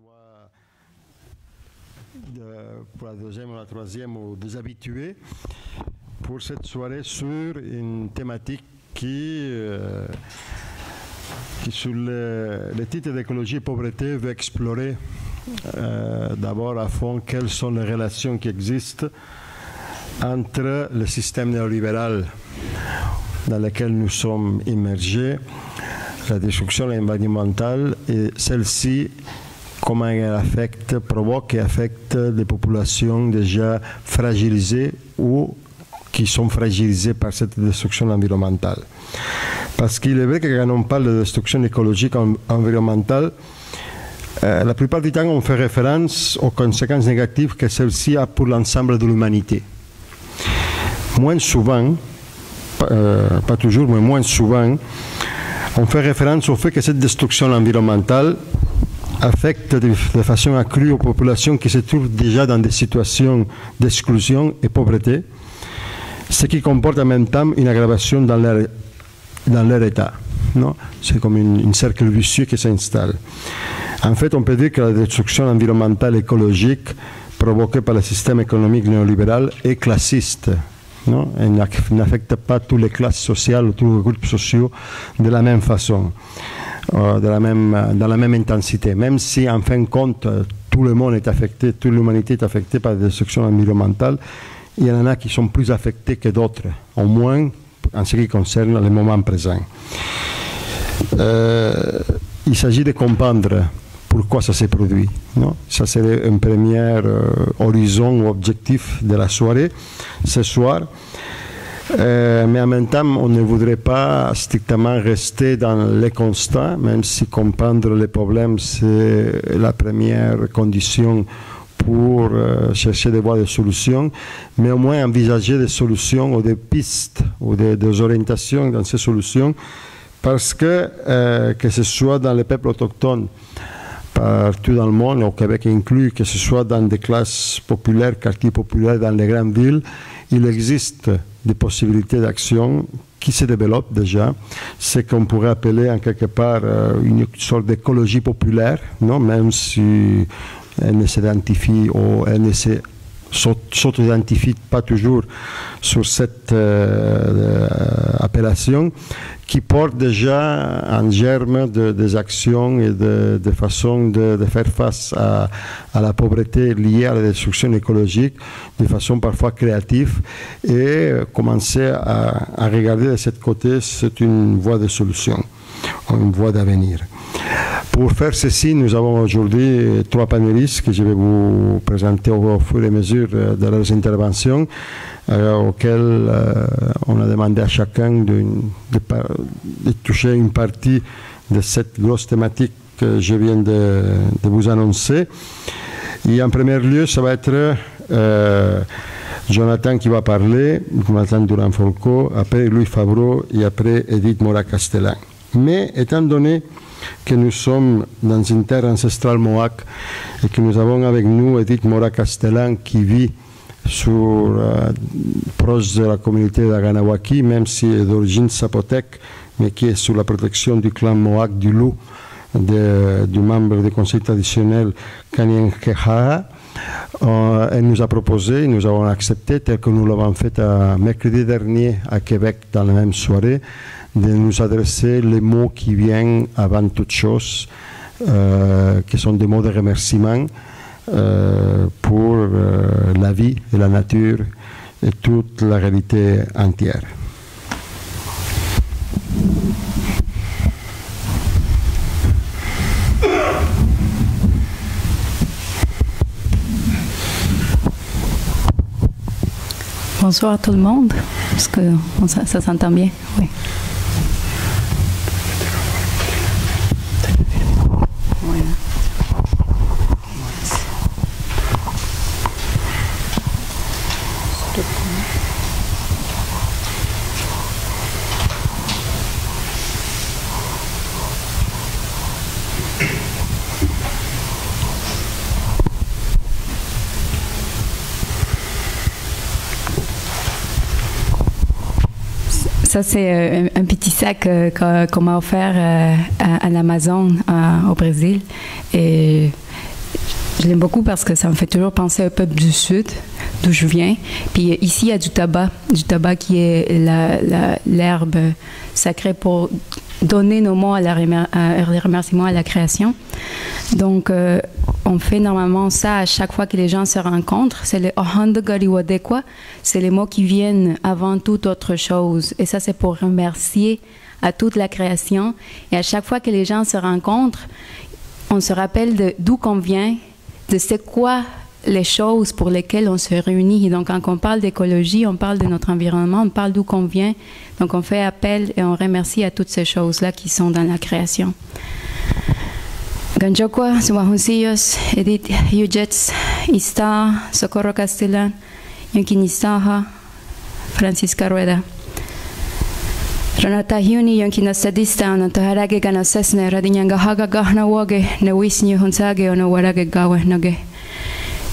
soit pour la deuxième ou la troisième ou des habitués pour cette soirée sur une thématique qui sur le titre d'écologie et pauvreté veut explorer d'abord à fond quelles sont les relations qui existent entre le système néolibéral dans lequel nous sommes immergés, la destruction environnementale, et celle-ci, comment elle affecte, provoque et affecte des populations déjà fragilisées ou qui sont fragilisées par cette destruction environnementale. Parce qu'il est vrai que quand on parle de destruction écologique environnementale, la plupart du temps on fait référence aux conséquences négatives que celle-ci a pour l'ensemble de l'humanité. Moins souvent, pas toujours, mais moins souvent, on fait référence au fait que cette destruction environnementale affecte de façon accrue aux populations qui se trouvent déjà dans des situations d'exclusion et pauvreté, ce qui comporte en même temps une aggravation dans leur état. C'est comme un cercle vicieux qui s'installe. En fait, on peut dire que la destruction environnementale écologique provoquée par le système économique néolibéral est classiste. Elle n'affecte pas toutes les classes sociales, tous les groupes sociaux de la même façon, dans la même intensité. Même si, en fin de compte, tout le monde est affecté, toute l'humanité est affectée par la destruction environnementale, il y en a qui sont plus affectés que d'autres, au moins en ce qui concerne le moment présent. Il s'agit de comprendre pourquoi ça s'est produit. Ça serait un premier horizon ou objectif de la soirée, ce soir. Mais en même temps, on ne voudrait pas strictement rester dans les constats, même si comprendre les problèmes, c'est la première condition pour chercher des voies de solutions, mais au moins envisager des solutions ou des pistes ou des orientations dans ces solutions, parce que ce soit dans les peuples autochtones, partout dans le monde, au Québec inclus, que ce soit dans des classes populaires, quartiers populaires, dans les grandes villes, il existe des possibilités d'action qui se développent déjà. C'est qu'on pourrait appeler en quelque part une sorte d'écologie populaire, même si elle ne s'identifie ou elle ne s'auto-identifie pas toujours sur cette appellation, qui porte déjà en germe des actions et de façons de faire face à la pauvreté liée à la destruction écologique de façon parfois créative, et commencer à regarder de ce côté, c'est une voie de solution, une voie d'avenir. Pour faire ceci, nous avons aujourd'hui 3 panélistes que je vais vous présenter au fur et à mesure de leurs interventions, auxquels on a demandé à chacun de toucher une partie de cette grosse thématique que je viens de vous annoncer. Et en premier lieu, ça va être Jonathan qui va parler, Jonathan Durand-Folco, après Louis Favreau et après Edith Morin-Castellan. Mais étant donné que nous sommes dans une terre ancestrale Mohawk et que nous avons avec nous Edith Morin-Castellan qui vit proche de la communauté d'Aganawaki, même si elle est d'origine zapotèque, mais qui est sous la protection du clan Mohawk du Loup, du membre du conseil traditionnel Kanienkehaa. Elle nous a proposé, nous avons accepté, tel que nous l'avons fait mercredi dernier à Québec dans la même soirée, de nous adresser les mots qui viennent avant toute chose, qui sont des mots de remerciement pour la vie et la nature et toute la réalité entière. Bonsoir à tout le monde, parce que ça s'entend bien. Oui. Ça, c'est un petit sac qu'on m'a offert à l'Amazon au Brésil. Et Je l'aime beaucoup parce que ça me fait toujours penser au peuple du Sud, d'où je viens. Puis ici, il y a du tabac qui est l'herbe sacrée pour donner nos mots les remerciements à la création. Donc, on fait normalement ça à chaque fois que les gens se rencontrent. C'est le Ohanda Gariwadekwa, c'est les mots qui viennent avant toute autre chose. Et ça, c'est pour remercier à toute la création. Et à chaque fois que les gens se rencontrent, on se rappelle d'où qu'on vient, de c'est quoi les choses pour lesquelles on se réunit. Et donc, quand on parle d'écologie, on parle de notre environnement, on parle d'où qu'on vient. Donc, on fait appel et on remercie à toutes ces choses-là qui sont dans la création. Ganjokwa, Suwahusillos, Edith Yujets, Ista, Socorro Castellan, Yonkinistaha, Francisca Rueda. Renata Hiuni, Yonkinasadista, Notaharage Ganasesne, Radinyanga Haga Gahna Woge, Newisni Hunsage, Ono Warage Gawe Nage.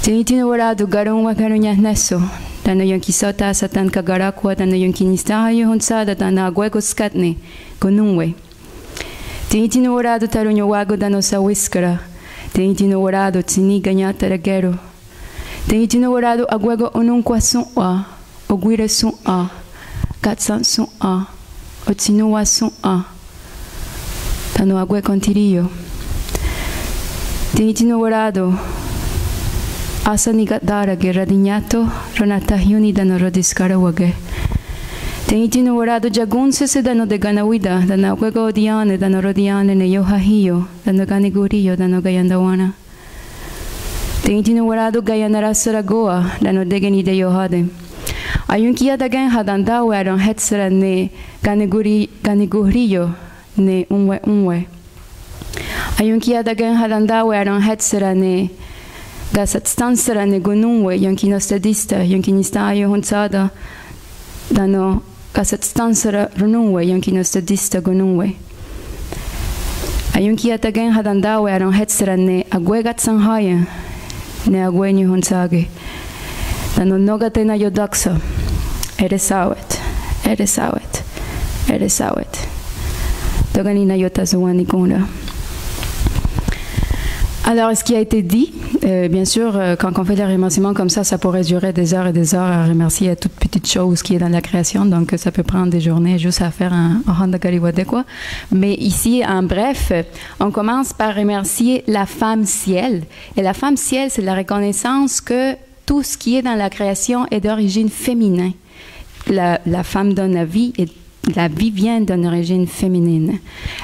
Tinitino Waradu Garun Wakarunya Neso, Dano Yonkisota, Satan Kagarakwa, Dano Yonkinistaha Yuhunsada, Dana Guego Skatne, Gonunwe. Tinitino Warado Tarunyo Wago Dano Sawiskara, Tinitino Warado Tini Ganyata Regero, Tinitino Warado Aguego Onunkwa Sunwa, Oguire Sunwa, Katsan Sunwa, Otsinuwa Sunwa, Tano Ague Contirio, Tinitino Warado, Asa Nigatara Geradinyato, Ronata Hiuni Dano Rodiskara Wage. Tinitino Warado Jagunse se dano de Ganawida, dano Guego Diane, dano Rodiane, ne Yohahio, dano Ganigurio, dano Gayandawana. Tinitino Warado Gayanara Saragoa, dano Degeni de Yohade. Ayunkia Dagan Hadandao Aron Hetsera ne Ganigurio, ne Unwe. Ayunkia Dagan Hadandao Aron Hetsera ne Gasatstansera ne Gununwe, Yonkinostadista, Yonkinista Yohunsada, dano Gasatstansera Rununwe, Yonkinostadista Gununwe. Ayunkia Dagan Hadandao Aron Hetsera ne Aguegat Sanhaya, ne Aguenyu Hunsage. Dano Nogatena Yodaxa, Eresawet, Eresawet, Eresawet. Doganina Yotazuanikunda. Alors, ce qui a été dit, bien sûr, quand on fait des remerciements comme ça pourrait durer des heures et des heures à remercier à toute petite chose qui est dans la création. Donc, ça peut prendre des journées juste à faire un Ohanda Gariwadekwa. Mais ici, en bref, on commence par remercier la femme ciel. Et la femme ciel, c'est la reconnaissance que tout ce qui est dans la création est d'origine féminin. La femme donne la vie et la vie vient d'une origine féminine.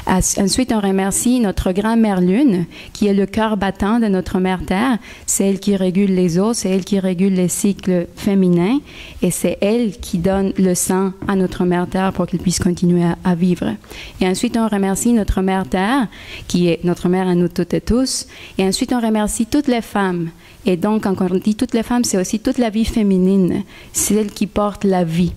Ensuite, on remercie notre grand-mère Lune, qui est le cœur battant de notre mère Terre. C'est elle qui régule les eaux, c'est elle qui régule les cycles féminins, et c'est elle qui donne le sang à notre mère Terre pour qu'elle puisse continuer à vivre. Et ensuite, on remercie notre mère Terre, qui est notre mère à nous toutes et tous. Et ensuite, on remercie toutes les femmes. Et donc, quand on dit toutes les femmes, c'est aussi toute la vie féminine, c'est elle qui porte la vie.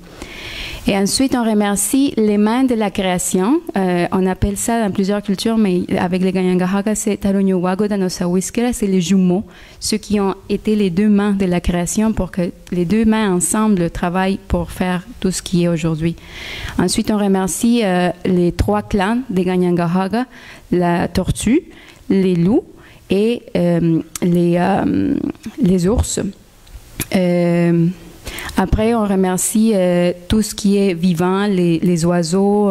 Et ensuite, on remercie les mains de la création. On appelle ça dans plusieurs cultures, mais avec les Ganyangahaga, c'est Tarunyo Wago Danosawiskera, c'est les jumeaux, ceux qui ont été les deux mains de la création pour que les deux mains ensemble travaillent pour faire tout ce qui est aujourd'hui. Ensuite, on remercie les trois clans des Ganyangahaga, la tortue, les loups et les ours. Après, on remercie tout ce qui est vivant, les oiseaux,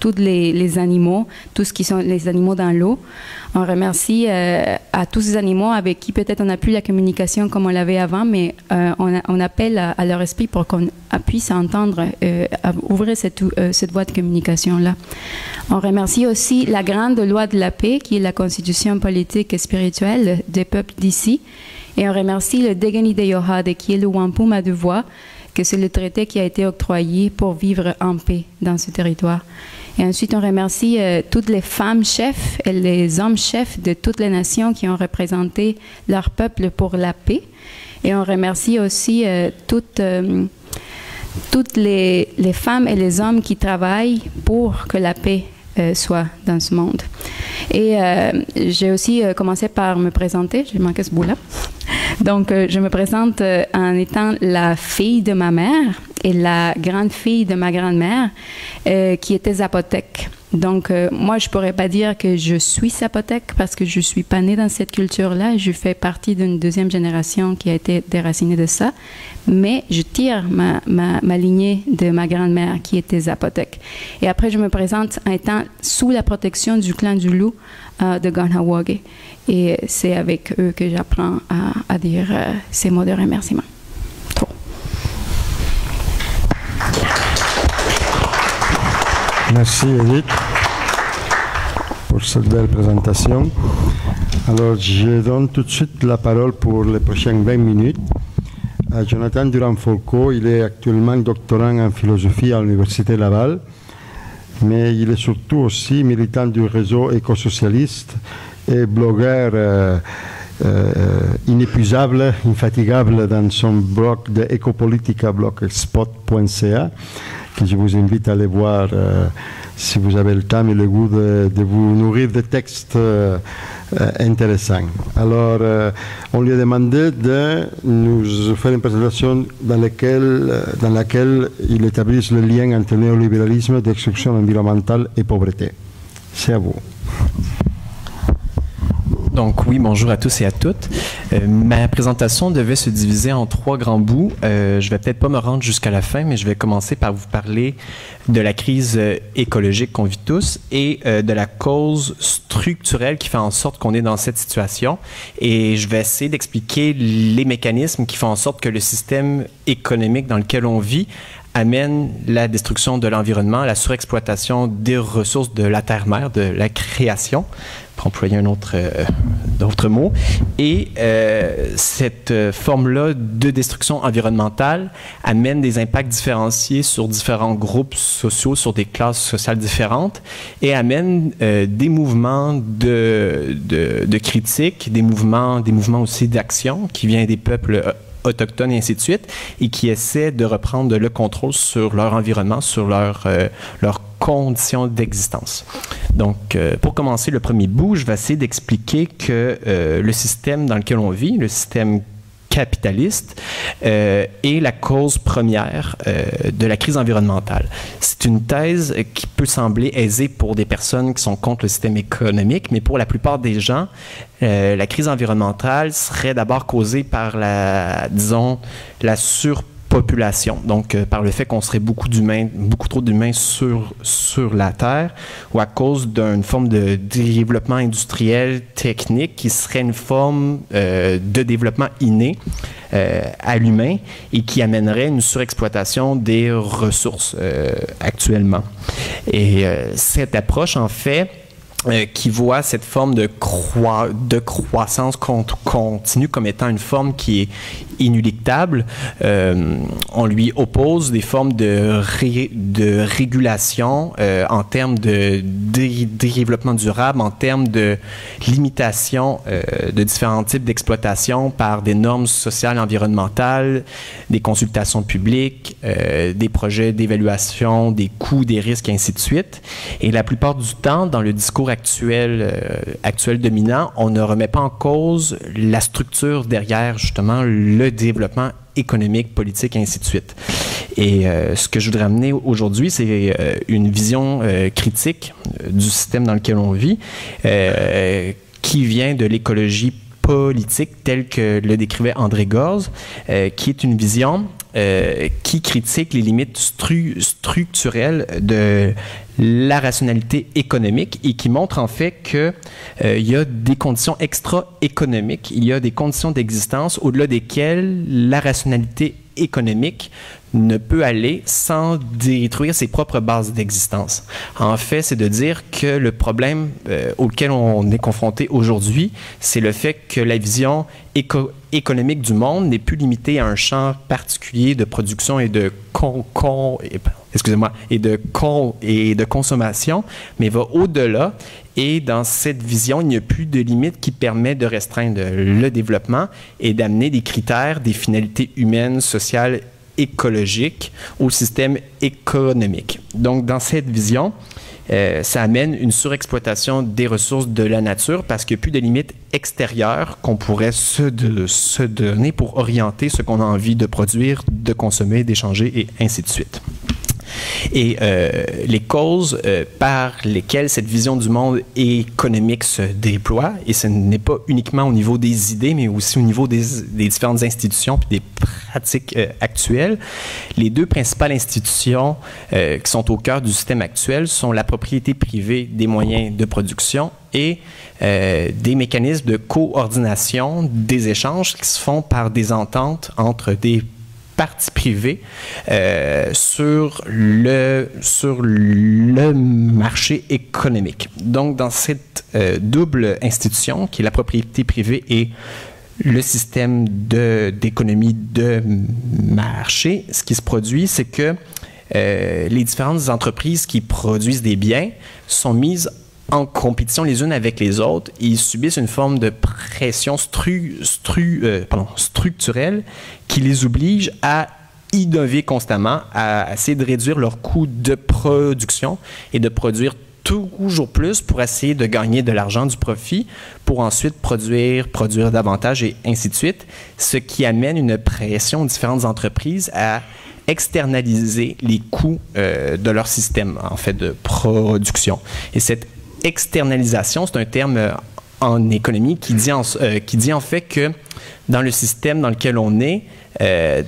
tous les animaux, tout ce qui sont les animaux dans l'eau. On remercie à tous ces animaux avec qui peut-être on n'a plus la communication comme on l'avait avant, mais on appelle à leur esprit pour qu'on puisse entendre, ouvrir cette voie de communication-là. On remercie aussi la grande loi de la paix, qui est la constitution politique et spirituelle des peuples d'ici. Et on remercie le Degeni de Yohade, qui est le Wampuma de voix, que c'est le traité qui a été octroyé pour vivre en paix dans ce territoire. Et ensuite, on remercie toutes les femmes chefs et les hommes chefs de toutes les nations qui ont représenté leur peuple pour la paix. Et on remercie aussi toutes les femmes et les hommes qui travaillent pour que la paix soit dans ce monde. Et j'ai aussi commencé par me présenter, j'ai manqué ce bout-là. Donc, je me présente en étant la fille de ma mère et la grande-fille de ma grand-mère, qui était zapotèque. Donc, moi, je pourrais pas dire que je suis Zapotèque parce que je suis pas née dans cette culture-là. Je fais partie d'une deuxième génération qui a été déracinée de ça. Mais je tire ma lignée de ma grand-mère qui était Zapotèque. Et après, je me présente en étant sous la protection du clan du Loup de Kahnawake. Et c'est avec eux que j'apprends à dire ces mots de remerciement. Merci Edith pour cette belle présentation. Alors je donne tout de suite la parole pour les prochaines 20 minutes à Jonathan Durand-Folco. Il est actuellement doctorant en philosophie à l'Université Laval, mais il est surtout aussi militant du réseau écosocialiste et blogueur inépuisable, infatigable dans son blog de Ecopolitica, blogspot.ca, que je vous invite à aller voir si vous avez le temps et le goût de vous nourrir de textes intéressants. Alors, on lui a demandé de nous faire une présentation dans laquelle il établisse le lien entre néolibéralisme, destruction environnementale et pauvreté. C'est à vous. Donc oui, bonjour à tous et à toutes. Ma présentation devait se diviser en 3 grands bouts. Je vais peut-être pas me rendre jusqu'à la fin, mais je vais commencer par vous parler de la crise écologique qu'on vit tous et de la cause structurelle qui fait en sorte qu'on est dans cette situation. Et je vais essayer d'expliquer les mécanismes qui font en sorte que le système économique dans lequel on vit amène la destruction de l'environnement, la surexploitation des ressources de la terre-mère, de la création, pour employer un autre mot. Et cette forme-là de destruction environnementale amène des impacts différenciés sur différents groupes sociaux, sur des classes sociales différentes, et amène des mouvements de critique, des mouvements aussi d'action qui viennent des peuples autochtones et ainsi de suite, et qui essaient de reprendre le contrôle sur leur environnement, sur leurs conditions d'existence. Donc, pour commencer le premier bout, je vais essayer d'expliquer que le système dans lequel on vit, le système capitaliste, est la cause première de la crise environnementale. C'est une thèse qui peut sembler aisée pour des personnes qui sont contre le système économique, mais pour la plupart des gens, la crise environnementale serait d'abord causée par la surpopulation, donc par le fait qu'on serait beaucoup trop d'humains sur la Terre, ou à cause d'une forme de développement industriel technique qui serait une forme de développement inné à l'humain et qui amènerait une surexploitation des ressources actuellement. Et cette approche, en fait, qui voit cette forme de croissance continue comme étant une forme qui est inéluctable. On lui oppose des formes de régulation en termes de développement durable, en termes de limitation de différents types d'exploitation par des normes sociales et environnementales, des consultations publiques, des projets d'évaluation des coûts, des risques, et ainsi de suite. Et la plupart du temps, dans le discours actuel dominant, on ne remet pas en cause la structure derrière justement le développement économique, politique, et ainsi de suite. Et ce que je voudrais amener aujourd'hui, c'est une vision critique du système dans lequel on vit, qui vient de l'écologie politique telle que le décrivait André Gorz, qui est une vision qui critique les limites structurelles de la rationalité économique et qui montre en fait qu'il y a des conditions extra-économiques, il y a des conditions d'existence au-delà desquelles la rationalité économique ne peut aller sans détruire ses propres bases d'existence. En fait, c'est de dire que le problème auquel on est confronté aujourd'hui, c'est le fait que la vision économique du monde n'est plus limitée à un champ particulier de production et de consommation, mais va au-delà. Et dans cette vision, il n'y a plus de limite qui permet de restreindre le développement et d'amener des critères, des finalités humaines, sociales, écologiques au système économique. Donc, dans cette vision, ça amène une surexploitation des ressources de la nature parce qu'il n'y a plus de limites extérieures qu'on pourrait se donner pour orienter ce qu'on a envie de produire, de consommer, d'échanger et ainsi de suite. Et les causes par lesquelles cette vision du monde économique se déploie, et ce n'est pas uniquement au niveau des idées, mais aussi au niveau des différentes institutions puis des pratiques actuelles. Les deux principales institutions qui sont au cœur du système actuel sont la propriété privée des moyens de production et des mécanismes de coordination des échanges qui se font par des ententes entre des parties privées sur le marché économique. Donc, dans cette double institution, qui est la propriété privée et le système d'économie de marché, ce qui se produit, c'est que les différentes entreprises qui produisent des biens sont mises en compétition les unes avec les autres. Ils subissent une forme de pression structurelle qui les oblige à innover constamment, à essayer de réduire leurs coûts de production et de produire toujours plus pour essayer de gagner de l'argent, du profit, pour ensuite produire davantage et ainsi de suite, ce qui amène une pression aux différentes entreprises à externaliser les coûts de leur système, en fait, de production. Et cette externalisation, c'est un terme en économie qui dit en fait que dans le système dans lequel on est,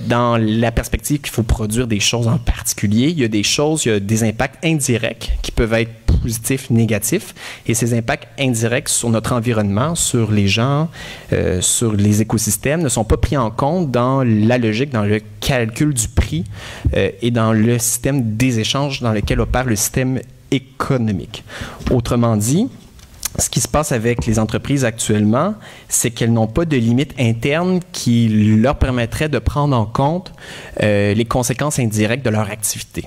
dans la perspective qu'il faut produire des choses en particulier, il y a des impacts indirects qui peuvent être positifs, négatifs, et ces impacts indirects sur notre environnement, sur les gens, sur les écosystèmes, ne sont pas pris en compte dans la logique, dans le calcul du prix et dans le système des échanges dans lequel opère le système économique. Autrement dit, ce qui se passe avec les entreprises actuellement, c'est qu'elles n'ont pas de limite interne qui leur permettrait de prendre en compte les conséquences indirectes de leur activité.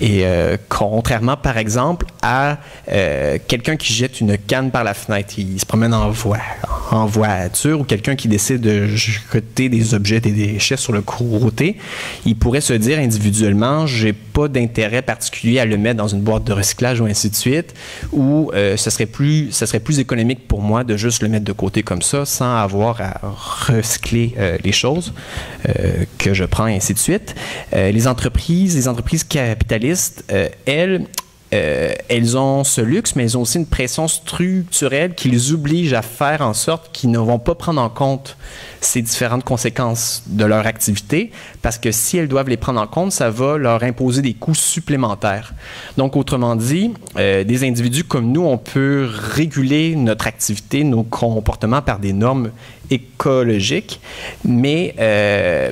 Et contrairement, par exemple, à quelqu'un qui jette une canne par la fenêtre, il se promène en voiture, ou quelqu'un qui décide de jeter des objets, des déchets sur le côté, il pourrait se dire individuellement, j'ai pas d'intérêt particulier à le mettre dans une boîte de recyclage ou ainsi de suite, ou ce serait plus économique pour moi de juste le mettre de côté comme ça, sans avoir à recycler les choses que je prends et ainsi de suite. Les entreprises capitalistes, elles ont ce luxe, mais elles ont aussi une pression structurelle qui les oblige à faire en sorte qu'ils ne vont pas prendre en compte ces différentes conséquences de leur activité, parce que si elles doivent les prendre en compte, ça va leur imposer des coûts supplémentaires. Donc, autrement dit, des individus comme nous, on peut réguler notre activité, nos comportements par des normes écologiques, mais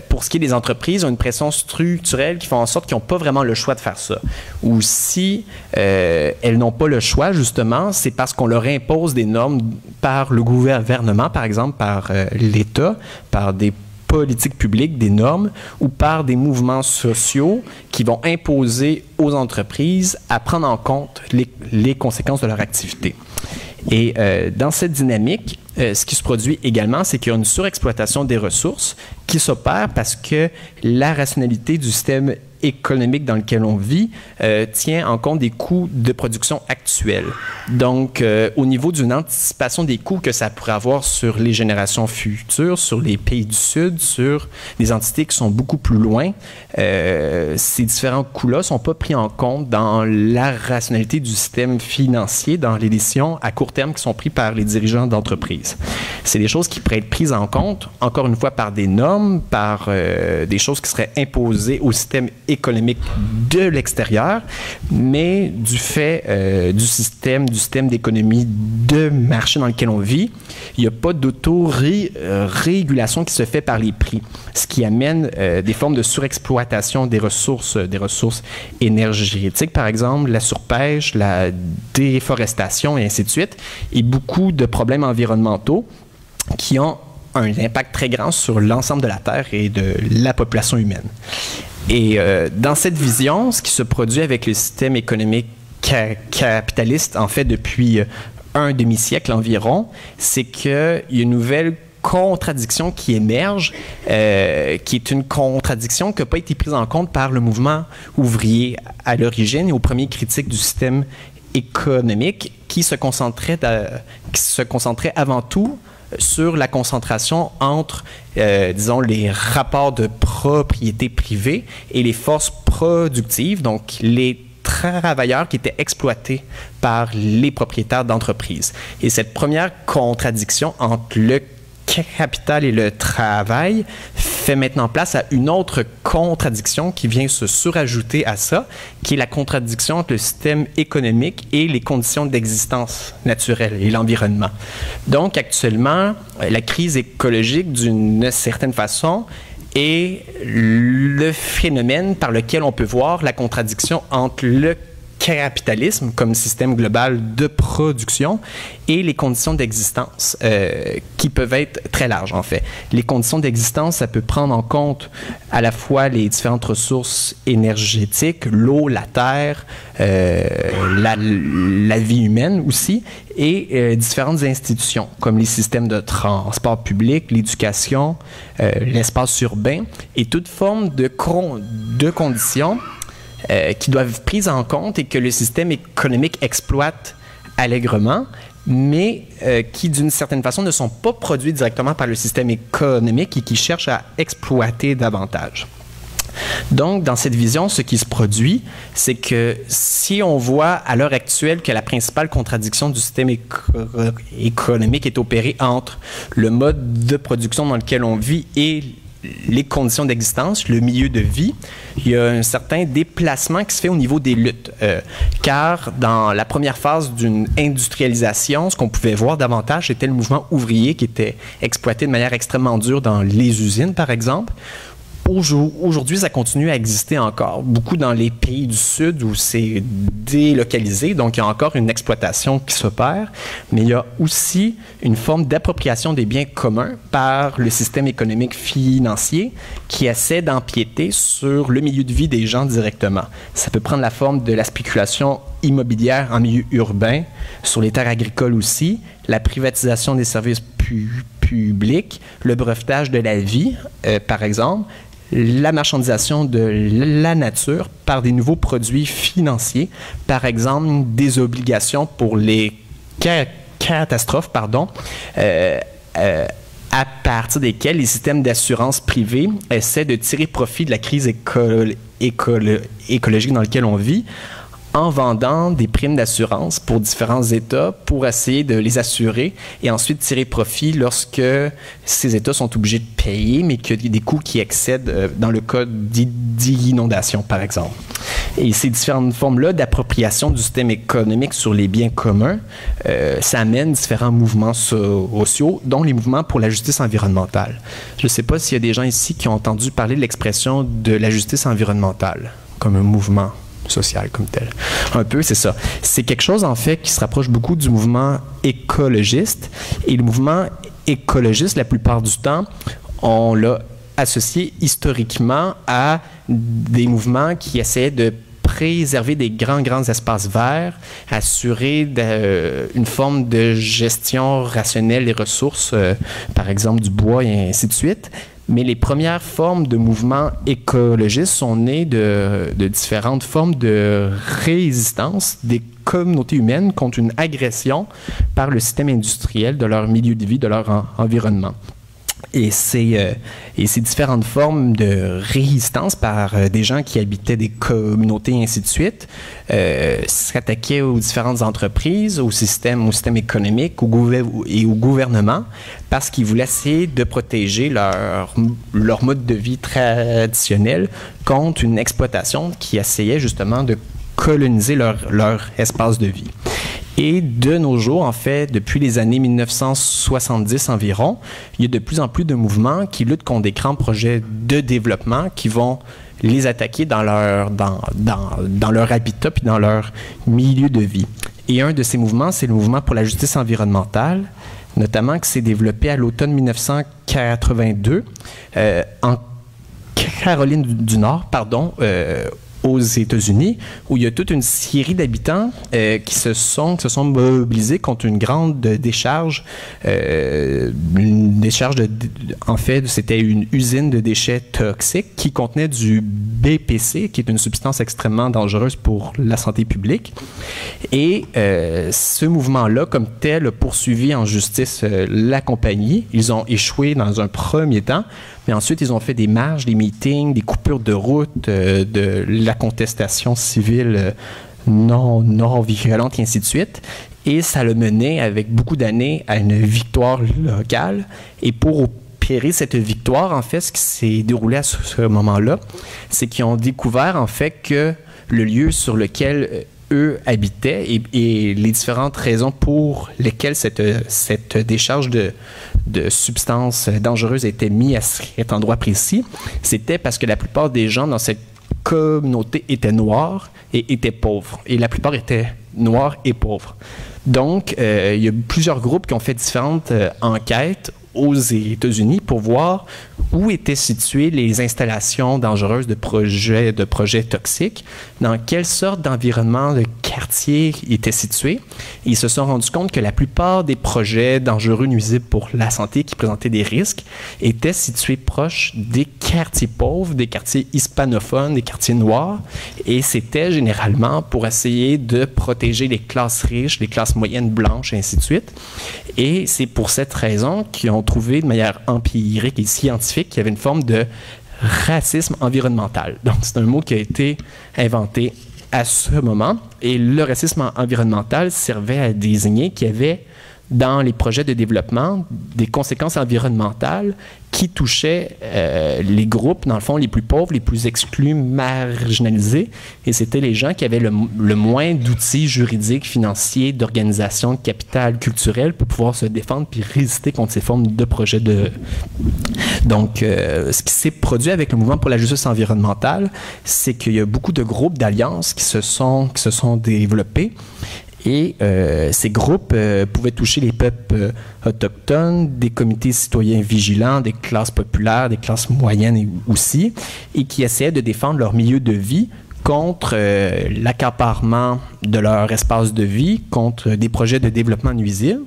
pour ce qui est des entreprises, ont une pression structurelle qui fait en sorte qu'ils n'ont pas vraiment le choix de faire ça. Ou si elles n'ont pas le choix, justement, c'est parce qu'on leur impose des normes par le gouvernement, par exemple, par l'État, par des politiques publiques, des normes, ou par des mouvements sociaux qui vont imposer aux entreprises à prendre en compte les conséquences de leur activité. Et dans cette dynamique, ce qui se produit également, c'est qu'il y a une surexploitation des ressources qui s'opère parce que la rationalité du système économique dans lequel on vit tient en compte des coûts de production actuels. Donc, au niveau d'une anticipation des coûts que ça pourrait avoir sur les générations futures, sur les pays du Sud, sur des entités qui sont beaucoup plus loin, ces différents coûts-là ne sont pas pris en compte dans la rationalité du système financier, dans les décisions à court terme qui sont prises par les dirigeants d'entreprise. C'est des choses qui pourraient être prises en compte, encore une fois, par des normes, par des choses qui seraient imposées au système économique de l'extérieur, mais du fait du système d'économie de marché dans lequel on vit, il n'y a pas d'auto-régulation qui se fait par les prix, ce qui amène des formes de surexploitation des ressources énergétiques, par exemple, la surpêche, la déforestation et ainsi de suite, et beaucoup de problèmes environnementaux qui ont un impact très grand sur l'ensemble de la Terre et de la population humaine. Et dans cette vision, ce qui se produit avec le système économique capitaliste, en fait, depuis un demi-siècle environ, c'est qu'il y a une nouvelle contradiction qui émerge, qui est une contradiction qui n'a pas été prise en compte par le mouvement ouvrier à l'origine et aux premiers critiques du système économique qui se concentrait avant tout sur la concentration entre, disons, les rapports de propriété privée et les forces productives, donc les travailleurs qui étaient exploités par les propriétaires d'entreprises. Et cette première contradiction entre le capital et le travail fait maintenant place à une autre contradiction qui vient se surajouter à ça, qui est la contradiction entre le système économique et les conditions d'existence naturelle et l'environnement. Donc, actuellement, la crise écologique, d'une certaine façon, est le phénomène par lequel on peut voir la contradiction entre le capitalisme comme système global de production et les conditions d'existence qui peuvent être très larges en fait. Les conditions d'existence, ça peut prendre en compte à la fois les différentes ressources énergétiques, l'eau, la terre, la vie humaine aussi, et différentes institutions comme les systèmes de transport public, l'éducation, l'espace urbain et toute forme de conditions qui doivent être prises en compte et que le système économique exploite allègrement, mais qui, d'une certaine façon, ne sont pas produits directement par le système économique et qui cherchent à exploiter davantage. Donc, dans cette vision, ce qui se produit, c'est que si on voit à l'heure actuelle que la principale contradiction du système économique est opérée entre le mode de production dans lequel on vit et les conditions d'existence, le milieu de vie, il y a un certain déplacement qui se fait au niveau des luttes. Car dans la première phase d'une industrialisation, ce qu'on pouvait voir davantage, c'était le mouvement ouvrier qui était exploité de manière extrêmement dure dans les usines, par exemple. Aujourd'hui, ça continue à exister encore, beaucoup dans les pays du Sud où c'est délocalisé, donc il y a encore une exploitation qui s'opère, mais il y a aussi une forme d'appropriation des biens communs par le système économique financier qui essaie d'empiéter sur le milieu de vie des gens directement. Ça peut prendre la forme de la spéculation immobilière en milieu urbain, sur les terres agricoles aussi, la privatisation des services publics, le brevetage de la vie, par exemple, la marchandisation de la nature par des nouveaux produits financiers, par exemple des obligations pour les catastrophes, à partir desquelles les systèmes d'assurance privée essaient de tirer profit de la crise écologique dans laquelle on vit, en vendant des primes d'assurance pour différents États pour essayer de les assurer et ensuite tirer profit lorsque ces États sont obligés de payer, mais qu'il y a des coûts qui excèdent dans le cas d'inondation, par exemple. Et ces différentes formes-là d'appropriation du système économique sur les biens communs, ça amène différents mouvements sociaux, dont les mouvements pour la justice environnementale. Je ne sais pas s'il y a des gens ici qui ont entendu parler de l'expression de la justice environnementale comme un mouvement social comme tel. Un peu, c'est ça. C'est quelque chose, en fait, qui se rapproche beaucoup du mouvement écologiste. Et le mouvement écologiste, la plupart du temps, on l'a associé historiquement à des mouvements qui essayaient de préserver des grands espaces verts, assurer une forme de gestion rationnelle des ressources, par exemple du bois et ainsi de suite. Mais les premières formes de mouvements écologistes sont nées de différentes formes de résistance des communautés humaines contre une agression par le système industriel de leur milieu de vie, de leur environnement. Et ces différentes formes de résistance par des gens qui habitaient des communautés et ainsi de suite s'attaquaient aux différentes entreprises, au système économique et au gouvernement parce qu'ils voulaient essayer de protéger leur mode de vie traditionnel contre une exploitation qui essayait justement de coloniser leur espace de vie. Et de nos jours, en fait, depuis les années 1970 environ, il y a de plus en plus de mouvements qui luttent contre des grands projets de développement qui vont les attaquer dans leur habitat puis dans leur milieu de vie. Et un de ces mouvements, c'est le mouvement pour la justice environnementale, notamment qui s'est développé à l'automne 1982 en Caroline du Nord, aux États-Unis, où il y a toute une série d'habitants qui se sont mobilisés contre une grande décharge. En fait, c'était une usine de déchets toxiques qui contenait du BPC, qui est une substance extrêmement dangereuse pour la santé publique. Et ce mouvement-là, comme tel, a poursuivi en justice la compagnie. Ils ont échoué dans un premier temps, mais ensuite, ils ont fait des marches, des meetings, des coupures de route, de la contestation civile non violente, et ainsi de suite. Et ça l'a mené, avec beaucoup d'années, à une victoire locale. Et pour opérer cette victoire, en fait, ce qui s'est déroulé à ce moment-là, c'est qu'ils ont découvert, en fait, que le lieu sur lequel eux habitaient et les différentes raisons pour lesquelles cette décharge de substances dangereuses était mise à cet endroit précis, c'était parce que la plupart des gens dans cette communauté étaient noirs et étaient pauvres. Et la plupart étaient noirs et pauvres. Donc, il y a plusieurs groupes qui ont fait différentes enquêtes aux États-Unis pour voir où étaient situées les installations dangereuses de projets toxiques, dans quelle sorte d'environnement de quartier étaient situés. Et ils se sont rendus compte que la plupart des projets dangereux nuisibles pour la santé qui présentaient des risques étaient situés proches des quartiers pauvres, des quartiers hispanophones, des quartiers noirs. Et c'était généralement pour essayer de protéger les classes riches, les classes moyennes blanches, et ainsi de suite. Et c'est pour cette raison qu'ils ont trouvé de manière empirique et scientifique qu'il y avait une forme de racisme environnemental. Donc, c'est un mot qui a été inventé à ce moment. Et le racisme environnemental servait à désigner qu'il y avait dans les projets de développement des conséquences environnementales qui touchaient les groupes, dans le fond, les plus pauvres, les plus exclus, marginalisés. Et c'était les gens qui avaient le moins d'outils juridiques, financiers, d'organisation, de capital culturel pour pouvoir se défendre puis résister contre ces formes de projets de... Donc, ce qui s'est produit avec le mouvement pour la justice environnementale, c'est qu'il y a beaucoup de groupes d'alliances qui se sont développés. Et ces groupes pouvaient toucher les peuples autochtones, des comités citoyens vigilants, des classes populaires, des classes moyennes aussi, et qui essayaient de défendre leur milieu de vie contre l'accaparement de leur espace de vie, contre des projets de développement nuisibles.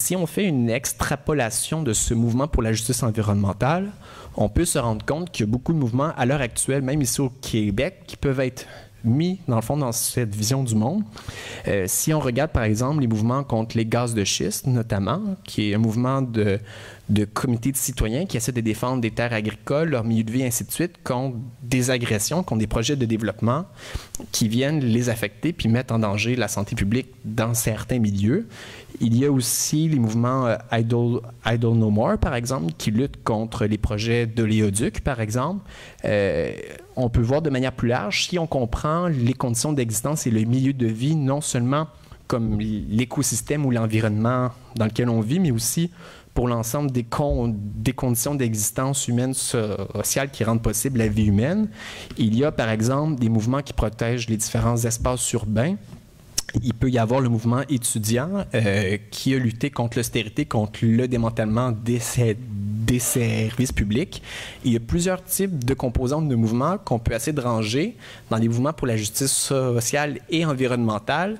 Si on fait une extrapolation de ce mouvement pour la justice environnementale, on peut se rendre compte qu'il y a beaucoup de mouvements à l'heure actuelle, même ici au Québec, qui peuvent être mis, dans le fond, dans cette vision du monde. Si on regarde, par exemple, les mouvements contre les gaz de schiste, notamment, qui est un mouvement de comités de citoyens qui essaient de défendre des terres agricoles, leur milieu de vie, ainsi de suite, contre des agressions, contre des projets de développement qui viennent les affecter puis mettre en danger la santé publique dans certains milieux. Il y a aussi les mouvements Idle No More, par exemple, qui luttent contre les projets d'oléoduc, par exemple. On peut voir de manière plus large, si on comprend les conditions d'existence et le milieu de vie, non seulement comme l'écosystème ou l'environnement dans lequel on vit, mais aussi pour l'ensemble des conditions d'existence humaine sociale qui rendent possible la vie humaine. Il y a, par exemple, des mouvements qui protègent les différents espaces urbains. Il peut y avoir le mouvement étudiant qui a lutté contre l'austérité, contre le démantèlement des services publics. Il y a plusieurs types de composantes de mouvements qu'on peut essayer de ranger dans des mouvements pour la justice sociale et environnementale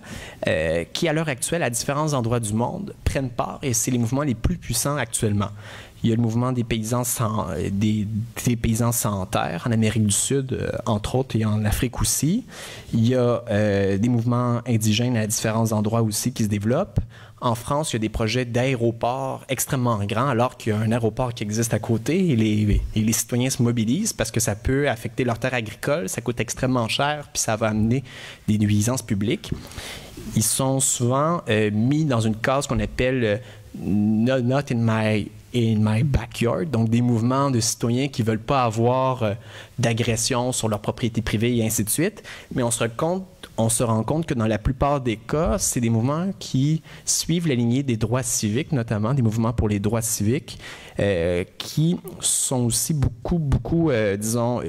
qui, à l'heure actuelle, à différents endroits du monde, prennent part et c'est les mouvements les plus puissants actuellement. Il y a le mouvement des paysans sans terre en Amérique du Sud, entre autres, et en Afrique aussi. Il y a des mouvements indigènes à différents endroits aussi qui se développent. En France, il y a des projets d'aéroports extrêmement grands, alors qu'il y a un aéroport qui existe à côté et les citoyens se mobilisent parce que ça peut affecter leurs terres agricoles, ça coûte extrêmement cher, puis ça va amener des nuisances publiques. Ils sont souvent mis dans une case qu'on appelle « Not in my backyard », donc des mouvements de citoyens qui ne veulent pas avoir d'agression sur leur propriété privée et ainsi de suite. Mais on se rend compte on se rend compte que dans la plupart des cas, c'est des mouvements qui suivent la lignée des droits civiques, notamment des mouvements pour les droits civiques, qui sont aussi beaucoup, disons,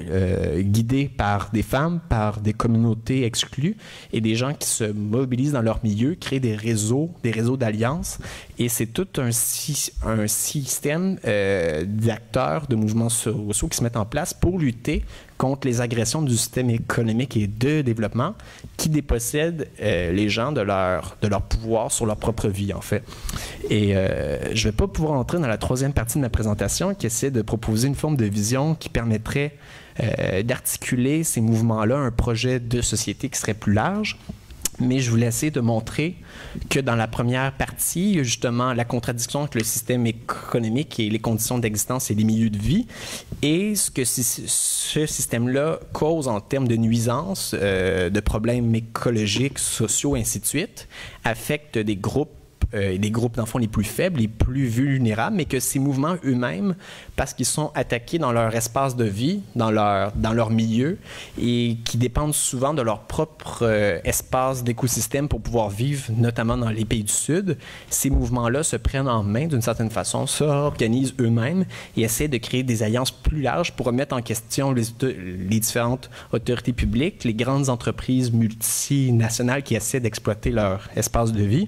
guidés par des femmes, par des communautés exclues et des gens qui se mobilisent dans leur milieu, créent des réseaux d'alliances. Et c'est tout un système d'acteurs, de mouvements sociaux qui se mettent en place pour lutter contre les agressions du système économique et de développement qui dépossèdent les gens de leur pouvoir sur leur propre vie, en fait. Et je ne vais pas pouvoir entrer dans la troisième partie de ma présentation qui essaie de proposer une forme de vision qui permettrait d'articuler ces mouvements-là à un projet de société qui serait plus large. Mais je voulais essayer de montrer que dans la première partie, il y a justement la contradiction entre le système économique et les conditions d'existence et les milieux de vie, et ce que ce système-là cause en termes de nuisances, de problèmes écologiques, sociaux, ainsi de suite, affecte des groupes d'enfants les plus faibles, les plus vulnérables, mais que ces mouvements eux-mêmes, parce qu'ils sont attaqués dans leur espace de vie, dans leur milieu, et qui dépendent souvent de leur propre espace d'écosystème pour pouvoir vivre, notamment dans les pays du Sud, ces mouvements-là se prennent en main d'une certaine façon, s'organisent eux-mêmes et essaient de créer des alliances plus larges pour remettre en question les différentes autorités publiques, les grandes entreprises multinationales qui essaient d'exploiter leur espace de vie.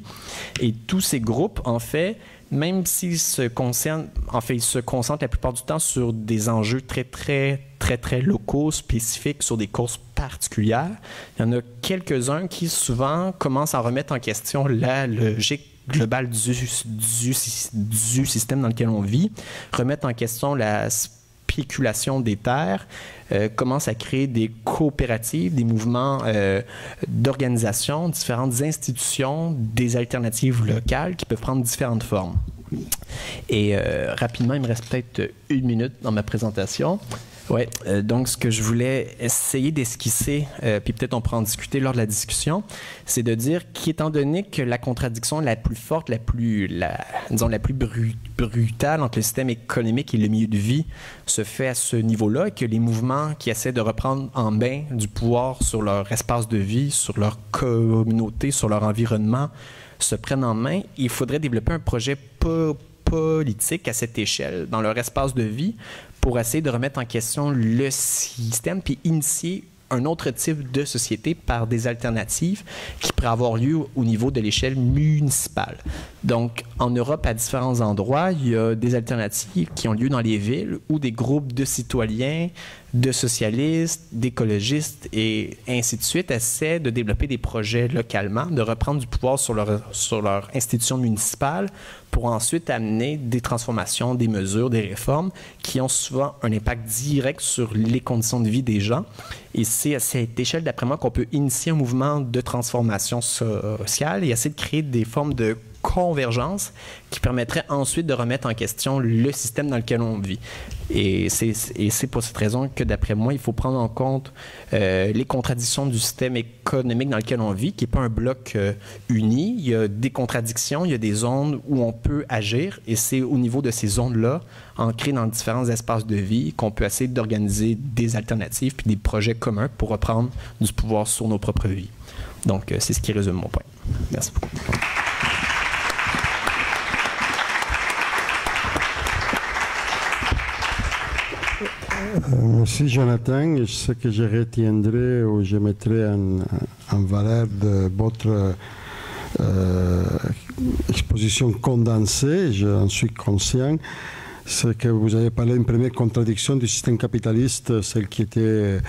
Et tous ces groupes, en fait, même s'ils se concentrent la plupart du temps sur des enjeux très locaux, spécifiques, sur des causes particulières, il y en a quelques-uns qui souvent commencent à remettre en question la logique globale du système dans lequel on vit, remettre en question la spéculation des terres, commence à créer des coopératives, des mouvements d'organisation, différentes institutions, des alternatives locales qui peuvent prendre différentes formes. Et rapidement, il me reste peut-être 1 minute dans ma présentation. Ouais, donc ce que je voulais essayer d'esquisser, puis peut-être on pourra en discuter lors de la discussion, c'est de dire qu'étant donné que la contradiction la plus forte, la plus brutale entre le système économique et le milieu de vie se fait à ce niveau-là, et que les mouvements qui essaient de reprendre en main du pouvoir sur leur espace de vie, sur leur communauté, sur leur environnement, se prennent en main, il faudrait développer un projet politique à cette échelle, dans leur espace de vie, pour essayer de remettre en question le système, puis initier un autre type de société par des alternatives qui pourraient avoir lieu au niveau de l'échelle municipale. Donc, en Europe, à différents endroits, il y a des alternatives qui ont lieu dans les villes où des groupes de citoyens, de socialistes, d'écologistes et ainsi de suite essaient de développer des projets localement, de reprendre du pouvoir sur leur institution municipale pour ensuite amener des transformations, des mesures, des réformes qui ont souvent un impact direct sur les conditions de vie des gens. Et c'est à cette échelle, d'après moi, qu'on peut initier un mouvement de transformation sociale et essayer de créer des formes de convergence qui permettrait ensuite de remettre en question le système dans lequel on vit. Et c'est pour cette raison que, d'après moi, il faut prendre en compte les contradictions du système économique dans lequel on vit, qui n'est pas un bloc uni. Il y a des contradictions, il y a des zones où on peut agir, et c'est au niveau de ces zones-là, ancrées dans différents espaces de vie, qu'on peut essayer d'organiser des alternatives puis des projets communs pour reprendre du pouvoir sur nos propres vies. Donc, c'est ce qui résume mon point. Merci beaucoup. Merci Jonathan. Je sais que je retiendrai ou je mettrai en valeur de votre exposition condensée, j'en suis conscient. C'est que vous avez parlé d'une première contradiction du système capitaliste, celle qui était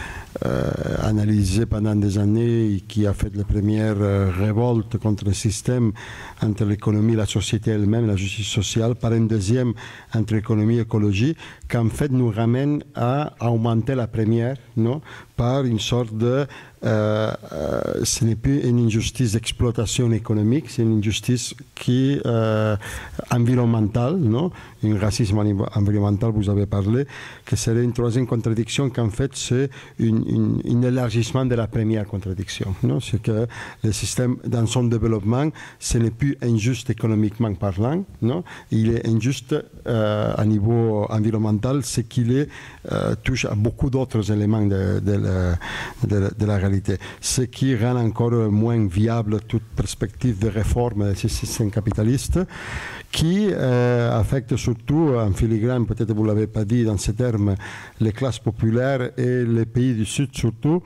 analysée pendant des années et qui a fait les premières révoltes contre le système entre l'économie et la société elle-même, la justice sociale, par une deuxième entre l'économie et l'écologie, qui en fait nous ramène à augmenter la première, non, par une sorte de... ce n'est plus une injustice d'exploitation économique, c'est une injustice qui environnementale, non, un racisme environnemental, vous avez parlé, que serait une troisième contradiction qu'en fait c'est un élargissement de la première contradiction. Non, c'est que le système dans son développement, ce n'est plus injuste économiquement parlant, non, il est injuste à niveau environnemental, c'est qu'il touche à beaucoup d'autres éléments de de la réalité. Ce qui rend encore moins viable toute perspective de réforme de ce système capitaliste qui affecte surtout en filigrane, peut-être vous ne l'avez pas dit dans ces termes, les classes populaires et les pays du Sud surtout.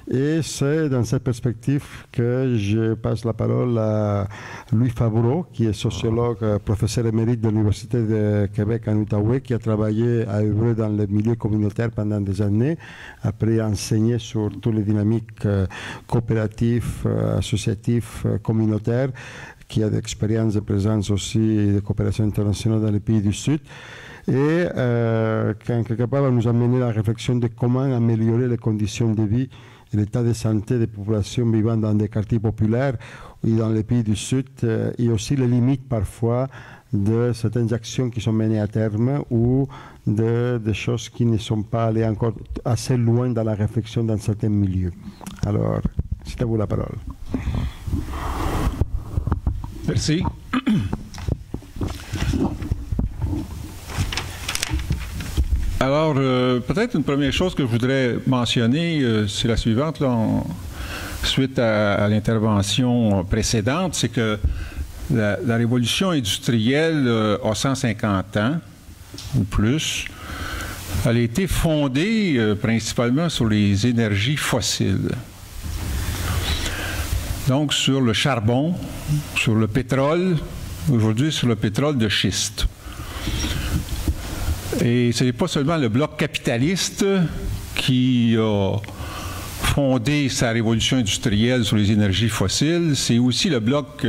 Et c'est dans cette perspective que je passe la parole à Louis Favreau, qui est sociologue, professeur émérite de l'Université de Québec en Outaouais, qui a travaillé à œuvrer dans le milieu communautaire pendant des années, après enseigné sur toutes les dynamiques coopératives, associatives, communautaires, qui a d'expérience de présence aussi de coopération internationale dans les pays du Sud. Et quelque part va nous amener à la réflexion de comment améliorer les conditions de vie et l'état de santé des populations vivant dans des quartiers populaires et dans les pays du Sud, et aussi les limites parfois de certaines actions qui sont menées à terme ou de choses qui ne sont pas allées encore assez loin dans la réflexion dans certains milieux. Alors, c'est à vous la parole. Merci. Alors, peut-être une première chose que je voudrais mentionner, c'est la suivante, là, suite à l'intervention précédente, c'est que la révolution industrielle a 150 ans ou plus. Elle a été fondée principalement sur les énergies fossiles. Donc, sur le charbon, sur le pétrole, aujourd'hui sur le pétrole de schiste. Et ce n'est pas seulement le bloc capitaliste qui a fondé sa révolution industrielle sur les énergies fossiles, c'est aussi le bloc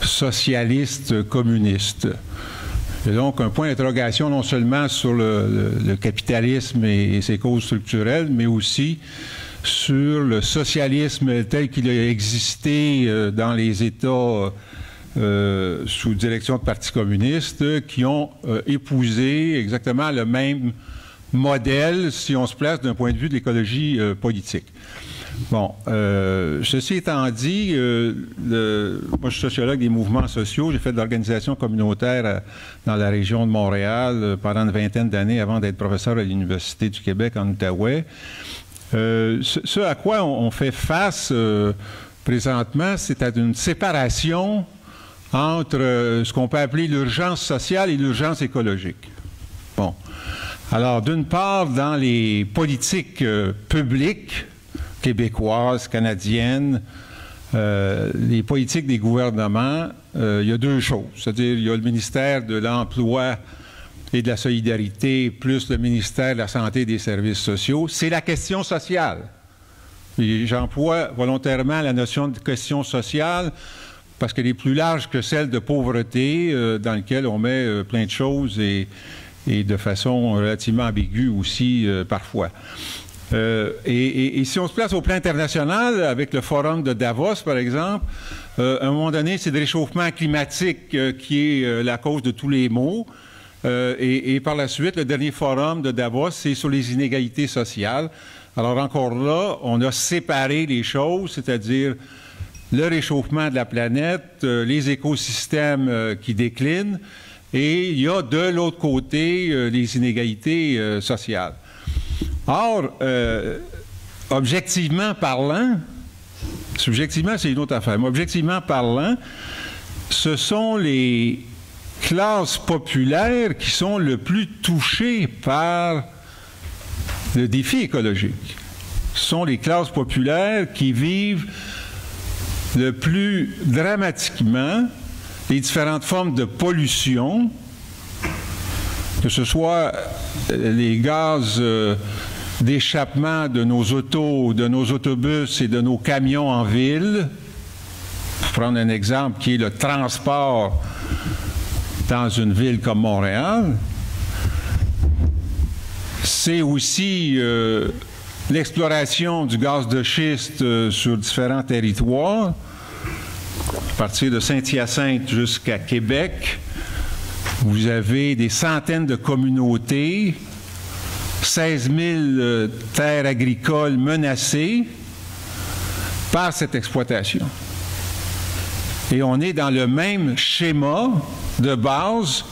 socialiste communiste. Et donc, un point d'interrogation non seulement sur le capitalisme et ses causes structurelles, mais aussi sur le socialisme tel qu'il a existé dans les États sous direction de partis communistes qui ont épousé exactement le même modèle si on se place d'un point de vue de l'écologie politique. Bon, ceci étant dit, moi je suis sociologue des mouvements sociaux, j'ai fait de l'organisation communautaire dans la région de Montréal pendant une vingtaine d'années avant d'être professeur à l'Université du Québec en Outaouais. Ce à quoi on fait face présentement, c'est à une séparation entre ce qu'on peut appeler l'urgence sociale et l'urgence écologique. Bon. Alors, d'une part, dans les politiques publiques québécoises, canadiennes, les politiques des gouvernements, il y a deux choses. C'est-à-dire, il y a le ministère de l'Emploi et de la Solidarité, plus le ministère de la Santé et des Services sociaux. C'est la question sociale. J'emploie volontairement la notion de question sociale parce qu'elle est plus large que celle de pauvreté, dans laquelle on met plein de choses et de façon relativement ambiguë aussi parfois. Et si on se place au plan international, avec le forum de Davos, par exemple, à un moment donné, c'est le réchauffement climatique qui est la cause de tous les maux. Et par la suite, le dernier forum de Davos, c'est sur les inégalités sociales. Alors encore là, on a séparé les choses, c'est-à-dire le réchauffement de la planète, les écosystèmes qui déclinent, et il y a de l'autre côté les inégalités sociales. Or, objectivement parlant, subjectivement c'est une autre affaire, mais objectivement parlant, ce sont les classes populaires qui sont le plus touchées par le défi écologique. Ce sont les classes populaires qui vivent le plus dramatiquement les différentes formes de pollution, que ce soit les gaz d'échappement de nos autos, de nos autobus et de nos camions en ville. Pour prendre un exemple qui est le transport dans une ville comme Montréal. C'est aussi l'exploration du gaz de schiste sur différents territoires, à partir de Saint-Hyacinthe jusqu'à Québec. Vous avez des centaines de communautés, 16 000 terres agricoles menacées par cette exploitation. Et on est dans le même schéma de base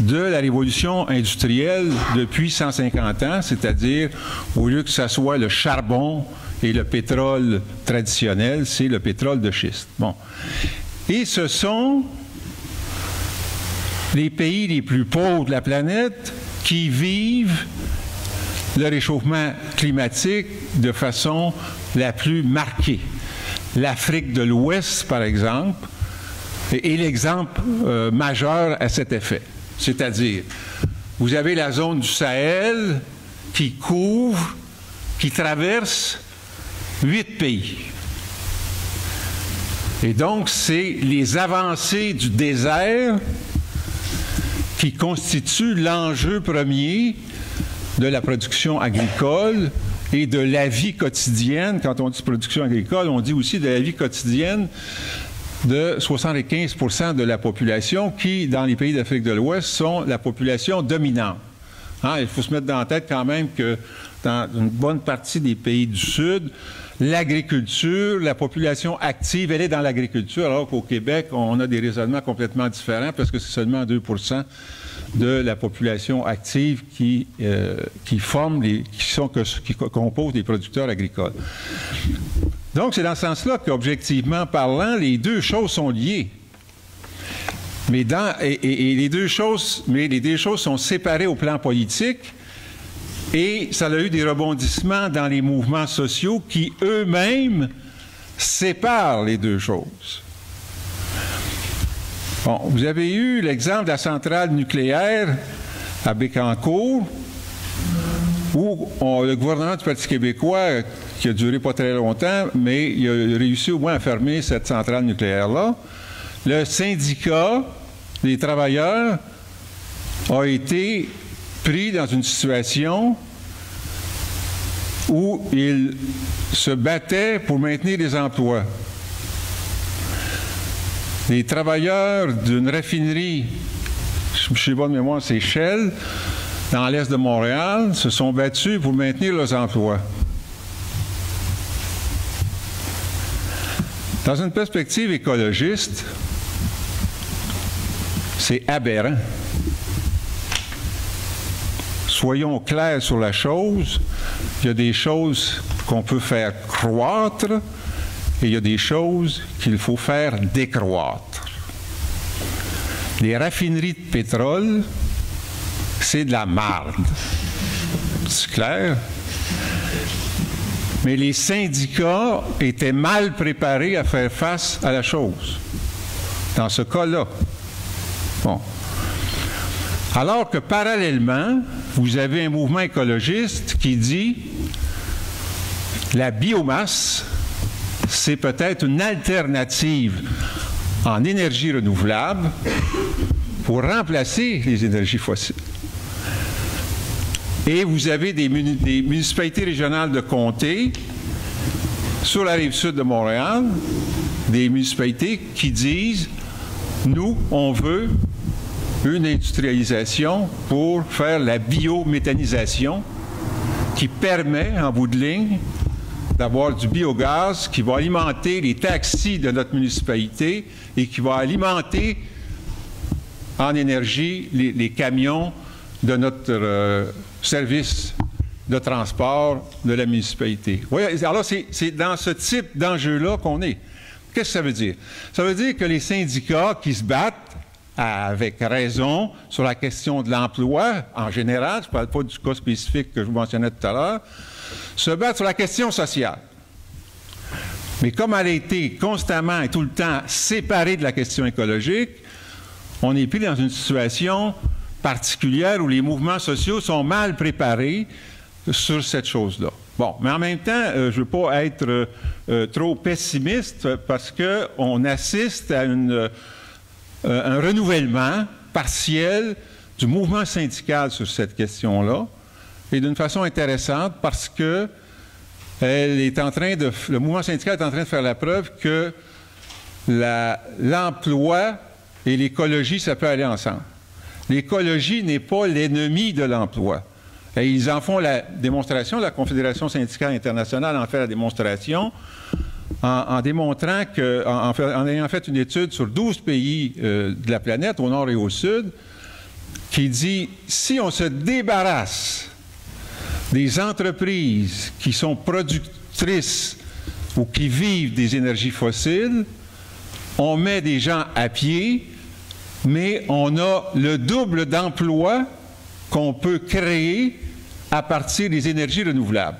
de la révolution industrielle depuis 150 ans, c'est-à-dire, au lieu que ce soit le charbon et le pétrole traditionnel, c'est le pétrole de schiste. Bon. Et ce sont les pays les plus pauvres de la planète qui vivent le réchauffement climatique de façon la plus marquée. L'Afrique de l'Ouest, par exemple, est l'exemple majeur à cet effet. C'est-à-dire, vous avez la zone du Sahel qui couvre, qui traverse 8 pays. Et donc, c'est les avancées du désert qui constituent l'enjeu premier de la production agricole et de la vie quotidienne. Quand on dit production agricole, on dit aussi de la vie quotidienne de 75% de la population qui, dans les pays d'Afrique de l'Ouest, sont la population dominante. Hein, il faut se mettre dans la tête quand même que dans une bonne partie des pays du Sud, l'agriculture, la population active, elle est dans l'agriculture, alors qu'au Québec, on a des raisonnements complètement différents parce que c'est seulement 2% de la population active qui composent les producteurs agricoles. Donc, c'est dans ce sens-là qu'objectivement parlant, les deux choses sont liées. Mais les deux choses sont séparées au plan politique et ça a eu des rebondissements dans les mouvements sociaux qui eux-mêmes séparent les deux choses. Bon, vous avez eu l'exemple de la centrale nucléaire à Bécancour où le gouvernement du Parti québécois, qui a duré pas très longtemps, mais il a réussi au moins à fermer cette centrale nucléaire-là. Le syndicat des travailleurs a été pris dans une situation où il se battait pour maintenir les emplois. Les travailleurs d'une raffinerie, je ne sais pas de mémoire, c'est Shell, dans l'est de Montréal, se sont battus pour maintenir leurs emplois. Dans une perspective écologiste, c'est aberrant. Soyons clairs sur la chose. Il y a des choses qu'on peut faire croître et il y a des choses qu'il faut faire décroître. Les raffineries de pétrole, c'est de la marde. C'est clair? Mais les syndicats étaient mal préparés à faire face à la chose. Dans ce cas-là. Bon. Alors que parallèlement, vous avez un mouvement écologiste qui dit la biomasse, c'est peut-être une alternative en énergie renouvelable pour remplacer les énergies fossiles. Et vous avez des municipalités régionales de comté sur la rive sud de Montréal, des municipalités qui disent « Nous, on veut une industrialisation pour faire la biométhanisation qui permet, en bout de ligne, d'avoir du biogaz qui va alimenter les taxis de notre municipalité et qui va alimenter en énergie les camions de notre service de transport de la municipalité. Oui, alors, c'est dans ce type d'enjeu-là qu'on est. Qu'est-ce que ça veut dire? Ça veut dire que les syndicats qui se battent avec raison sur la question de l'emploi, en général, je ne parle pas du cas spécifique que je vous mentionnais tout à l'heure, se battent sur la question sociale. Mais comme elle a été constamment et tout le temps séparée de la question écologique, on est pris dans une situation particulière où les mouvements sociaux sont mal préparés sur cette chose-là. Bon, mais en même temps, je ne veux pas être trop pessimiste parce qu'on assiste à un renouvellement partiel du mouvement syndical sur cette question-là et d'une façon intéressante parce que le mouvement syndical est en train de faire la preuve que l'emploi et l'écologie, ça peut aller ensemble. L'écologie n'est pas l'ennemi de l'emploi. Et ils en font la démonstration, la Confédération syndicale internationale en fait la démonstration en démontrant en ayant fait une étude sur 12 pays de la planète, au nord et au sud, qui dit, si on se débarrasse des entreprises qui sont productrices ou qui vivent des énergies fossiles, on met des gens à pied, mais on a le double d'emplois qu'on peut créer à partir des énergies renouvelables.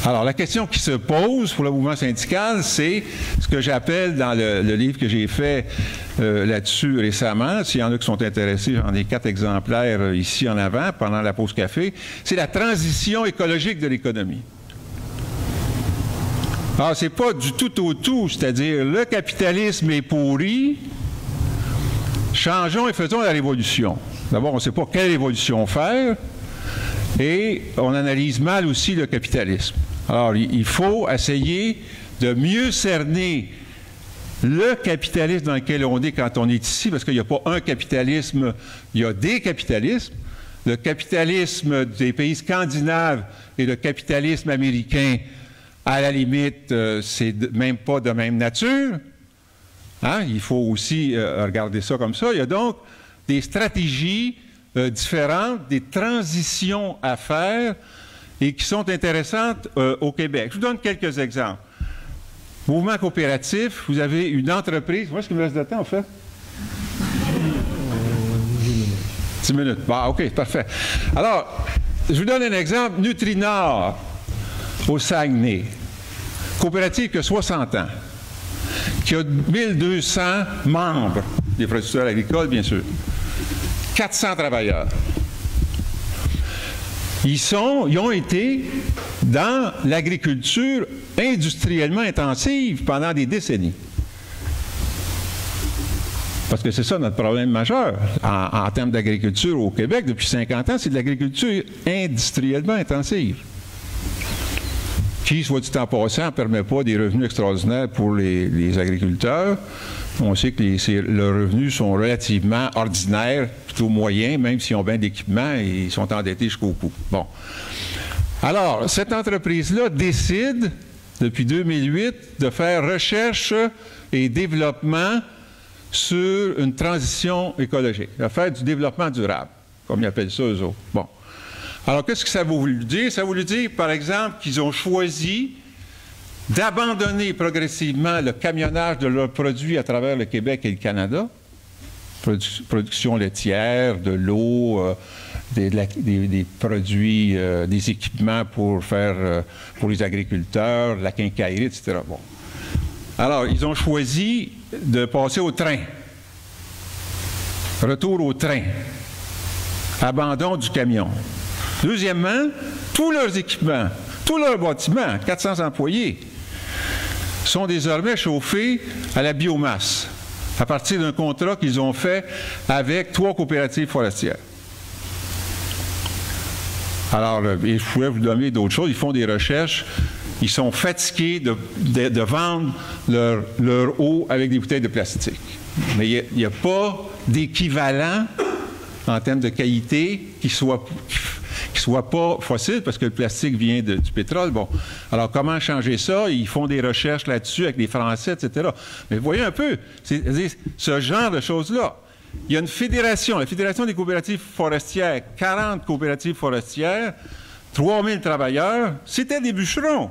Alors, la question qui se pose pour le mouvement syndical, c'est ce que j'appelle dans le livre que j'ai fait là-dessus récemment, s'il y en a qui sont intéressés, j'en ai 4 exemplaires ici en avant, pendant la pause café, c'est la transition écologique de l'économie. Alors, c'est pas du tout au tout, c'est-à-dire le capitalisme est pourri, changeons et faisons la révolution. D'abord, on ne sait pas quelle révolution faire, et on analyse mal aussi le capitalisme. Alors, il faut essayer de mieux cerner le capitalisme dans lequel on est quand on est ici, parce qu'il n'y a pas un capitalisme, il y a des capitalismes. Le capitalisme des pays scandinaves et le capitalisme américain, à la limite, c'est même pas de même nature. Hein? Il faut aussi regarder ça comme ça. Il y a donc des stratégies différentes, des transitions à faire et qui sont intéressantes au Québec. Je vous donne quelques exemples. Mouvement coopératif, vous avez une entreprise. Où est-ce qu'il me reste de temps, en fait? 10 minutes. Bon, OK, parfait. Alors, je vous donne un exemple. Nutrinor, au Saguenay. Coopérative qui a 60 ans, qui a 1200 membres, des producteurs agricoles, bien sûr. 400 travailleurs. Ils ont été dans l'agriculture industriellement intensive pendant des décennies. Parce que c'est ça notre problème majeur en termes d'agriculture au Québec depuis 50 ans, c'est de l'agriculture industriellement intensive. Qui, soit dit en passant, ne permet pas des revenus extraordinaires pour les agriculteurs. On sait que leurs revenus sont relativement ordinaires, plutôt moyens, même s'ils ont bien d'équipement et ils sont endettés jusqu'au cou. Bon. Alors, cette entreprise-là décide, depuis 2008, de faire recherche et développement sur une transition écologique, de faire du développement durable, comme ils appellent ça eux autres. Bon. Alors, qu'est-ce que ça a voulu dire? Ça a voulu dire, par exemple, qu'ils ont choisi d'abandonner progressivement le camionnage de leurs produits à travers le Québec et le Canada, production laitière, de l'eau, des produits, des équipements pour les agriculteurs, la quincaillerie, etc. Bon. Alors, ils ont choisi de passer au train. Retour au train. Abandon du camion. Deuxièmement, tous leurs équipements, tous leurs bâtiments, 400 employés, sont désormais chauffés à la biomasse, à partir d'un contrat qu'ils ont fait avec 3 coopératives forestières. Alors, je pourrais vous donner d'autres choses. Ils font des recherches. Ils sont fatigués de vendre leur eau avec des bouteilles de plastique. Mais il n'y a pas d'équivalent en termes de qualité qui soit pas fossile, parce que le plastique vient du pétrole. Bon, alors comment changer ça? Ils font des recherches là-dessus avec les Français, etc. Mais vous voyez un peu, c'est-à-dire ce genre de choses-là. Il y a une fédération, la Fédération des coopératives forestières, 40 coopératives forestières, 3000 travailleurs, c'était des bûcherons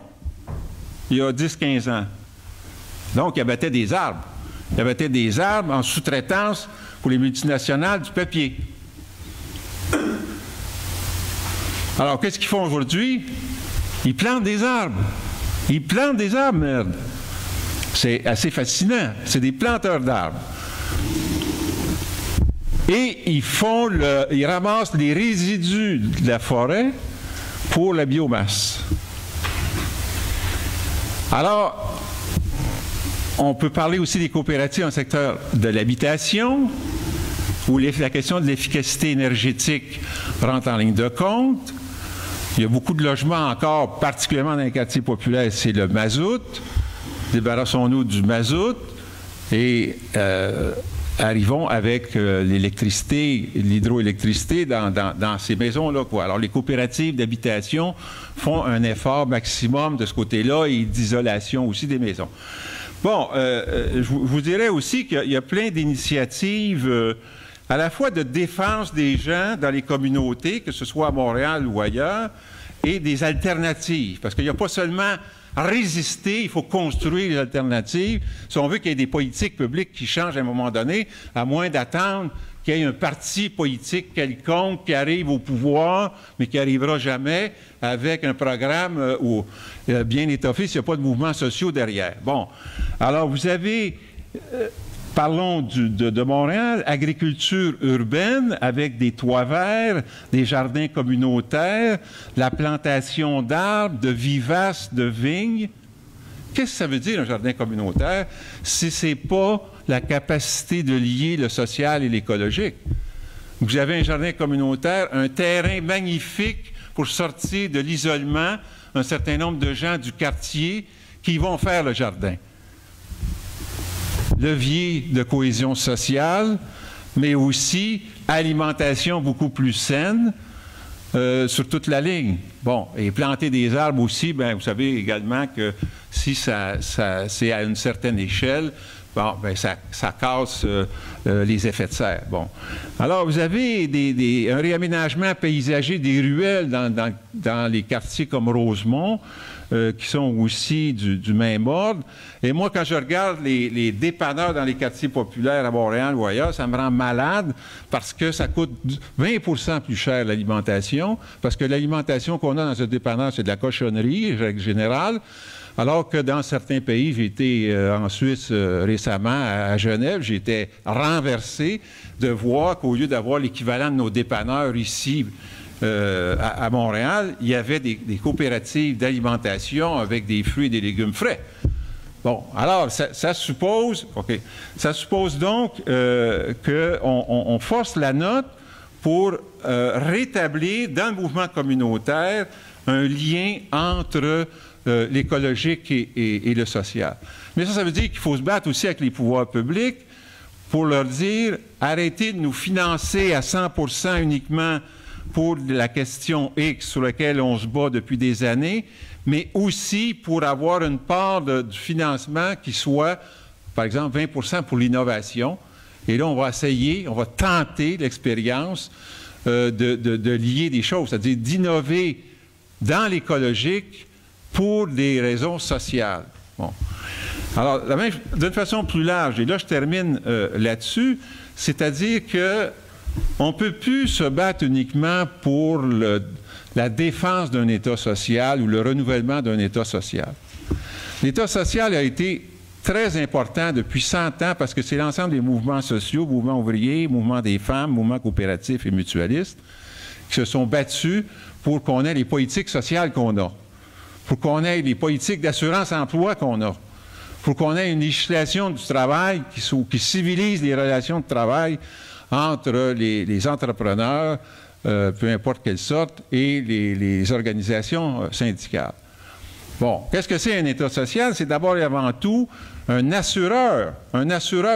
il y a 10-15 ans. Donc, ils abattaient des arbres. Ils abattaient des arbres en sous-traitance pour les multinationales du papier. Alors, qu'est-ce qu'ils font aujourd'hui? Ils plantent des arbres. Ils plantent des arbres, merde. C'est assez fascinant. C'est des planteurs d'arbres. Et ils ramassent les résidus de la forêt pour la biomasse. Alors, on peut parler aussi des coopératives dans le secteur de l'habitation, où la question de l'efficacité énergétique rentre en ligne de compte. Il y a beaucoup de logements encore, particulièrement dans les quartiers populaires, c'est le mazout. Débarrassons-nous du mazout et arrivons avec l'électricité, l'hydroélectricité dans ces maisons-là, quoi. Alors, les coopératives d'habitation font un effort maximum de ce côté-là et d'isolation aussi des maisons. Bon, je vous dirais aussi qu'il y a plein d'initiatives à la fois de défense des gens dans les communautés, que ce soit à Montréal ou ailleurs, et des alternatives. Parce qu'il n'y a pas seulement résister, il faut construire les alternatives. Si on veut qu'il y ait des politiques publiques qui changent à un moment donné, à moins d'attendre qu'il y ait un parti politique quelconque qui arrive au pouvoir, mais qui n'arrivera jamais avec un programme bien étoffé s'il n'y a pas de mouvements sociaux derrière. Bon, alors vous avez... Parlons de Montréal, agriculture urbaine avec des toits verts, des jardins communautaires, la plantation d'arbres, de vivaces, de vignes. Qu'est-ce que ça veut dire un jardin communautaire si ce n'est pas la capacité de lier le social et l'écologique? Vous avez un jardin communautaire, un terrain magnifique pour sortir de l'isolement un certain nombre de gens du quartier qui vont faire le jardin. Levier de cohésion sociale, mais aussi alimentation beaucoup plus saine sur toute la ligne. Bon, et planter des arbres aussi, bien, vous savez également que si c'est à une certaine échelle, bon, bien, ça casse les effets de serre. Bon. Alors, vous avez un réaménagement paysager des ruelles dans les quartiers comme Rosemont, qui sont aussi du même ordre. Et moi, quand je regarde les dépanneurs dans les quartiers populaires à Montréal ou ailleurs, ça me rend malade parce que ça coûte 20% plus cher l'alimentation, parce que l'alimentation qu'on a dans ce dépanneur, c'est de la cochonnerie, en général, alors que dans certains pays, j'ai été en Suisse récemment, à Genève, j'ai été renversé de voir qu'au lieu d'avoir l'équivalent de nos dépanneurs ici, à Montréal, il y avait des coopératives d'alimentation avec des fruits et des légumes frais. Bon, alors, ça suppose donc qu'on force la note pour rétablir dans le mouvement communautaire un lien entre l'écologique et le social. Mais ça veut dire qu'il faut se battre aussi avec les pouvoirs publics pour leur dire « Arrêtez de nous financer à 100% uniquement pour la question X sur laquelle on se bat depuis des années, mais aussi pour avoir une part du financement qui soit, par exemple, 20% pour l'innovation. Et là, on va essayer, on va tenter l'expérience de lier des choses, c'est-à-dire d'innover dans l'écologique pour des raisons sociales. Bon. Alors, d'une façon plus large, et là, je termine là-dessus, c'est-à-dire que on ne peut plus se battre uniquement pour la défense d'un État social ou le renouvellement d'un État social. L'État social a été très important depuis 100 ans parce que c'est l'ensemble des mouvements sociaux, mouvements ouvriers, mouvements des femmes, mouvements coopératifs et mutualistes qui se sont battus pour qu'on ait les politiques sociales qu'on a, pour qu'on ait les politiques d'assurance-emploi qu'on a, pour qu'on ait une législation du travail qui civilise les relations de travail entre les entrepreneurs, peu importe quelle sorte, et les organisations syndicales. Bon, qu'est-ce que c'est un État social? C'est d'abord et avant tout un assureur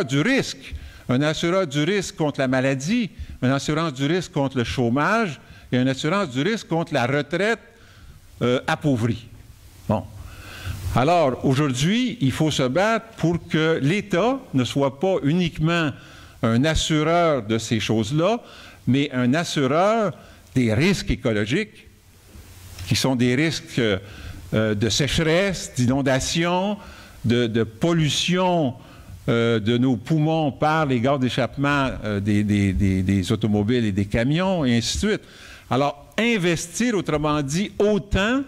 du risque, un assureur du risque contre la maladie, une assurance du risque contre le chômage et une assurance du risque contre la retraite appauvrie. Bon. Alors, aujourd'hui, il faut se battre pour que l'État ne soit pas uniquement un assureur de ces choses-là, mais un assureur des risques écologiques, qui sont des risques de sécheresse, d'inondation, de pollution de nos poumons par les gaz d'échappement des automobiles et des camions, et ainsi de suite. Alors, investir, autrement dit, autant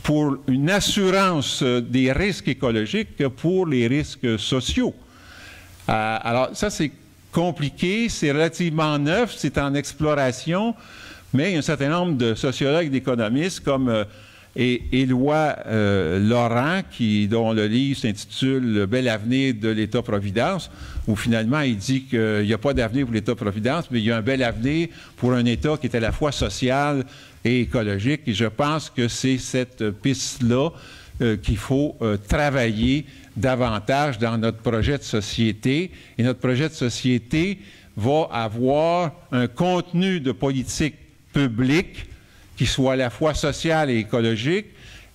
pour une assurance des risques écologiques que pour les risques sociaux. Alors, ça, c'est compliqué, c'est relativement neuf, c'est en exploration, mais il y a un certain nombre de sociologues et d'économistes comme Éloi Laurent, dont le livre s'intitule « Le bel avenir de l'État-providence », où finalement il dit qu'il n'y a pas d'avenir pour l'État-providence, mais il y a un bel avenir pour un État qui est à la fois social et écologique. Et je pense que c'est cette piste-là qu'il faut travailler davantage dans notre projet de société. Et notre projet de société va avoir un contenu de politique publique qui soit à la fois social et écologique.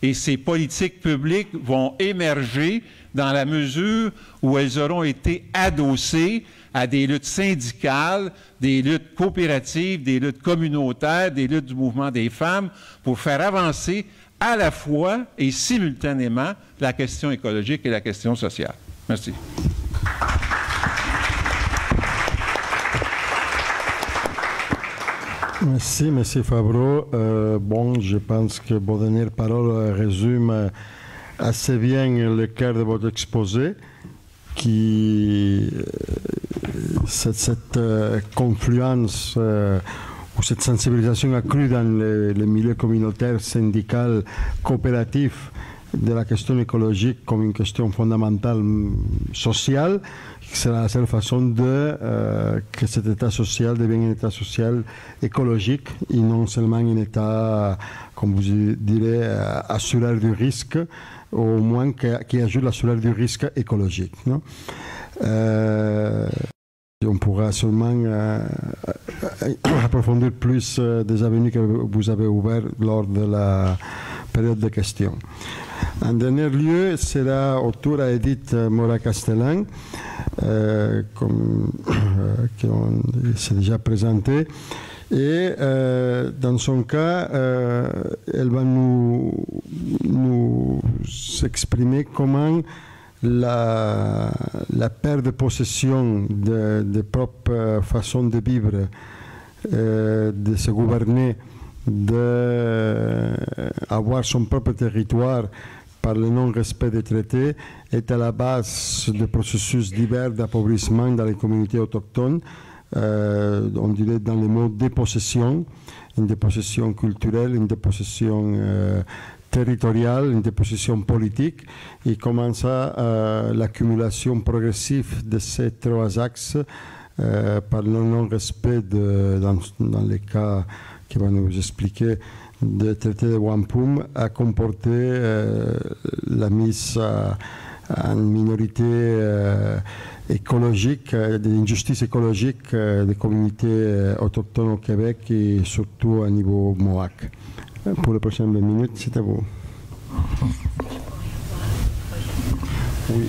Et ces politiques publiques vont émerger dans la mesure où elles auront été adossées à des luttes syndicales, des luttes coopératives, des luttes communautaires, des luttes du mouvement des femmes, pour faire avancer à la fois et simultanément la question écologique et la question sociale. Merci. Merci, M. Favreau. Bon, je pense que vos dernières paroles résument assez bien le cœur de votre exposé, qui cette confluence ou cette sensibilisation accrue dans le milieu communautaire, syndical, coopératif de la question écologique comme une question fondamentale sociale, c'est la seule façon que cet état social devienne un état social écologique et non seulement un état, comme vous direz, assureur du risque, au moins qui ajoute l'assureur du risque écologique. Non? On pourra seulement approfondir plus des avenues que vous avez ouvertes lors de la période de questions. En dernier lieu, sera au tour à Edith Mora-Castellan, qu'on s'est déjà présentée. Et dans son cas, elle va nous exprimer comment la perte de possession de propres façons de vivre, de se gouverner, d'avoir son propre territoire par le non-respect des traités est à la base de processus divers d'appauvrissement dans les communautés autochtones, on dirait dans le mot dépossession, une dépossession culturelle, une dépossession territoriale, une dépossession politique, et comment ça, l'accumulation progressive de ces trois axes par le non-respect dans les cas qui va nous expliquer le traité de Wampum a comporté la mise en minorité écologique, d'injustice écologique des communautés autochtones au Québec et surtout à niveau Mohawk. Pour les prochaines minutes, c'est à vous. Oui.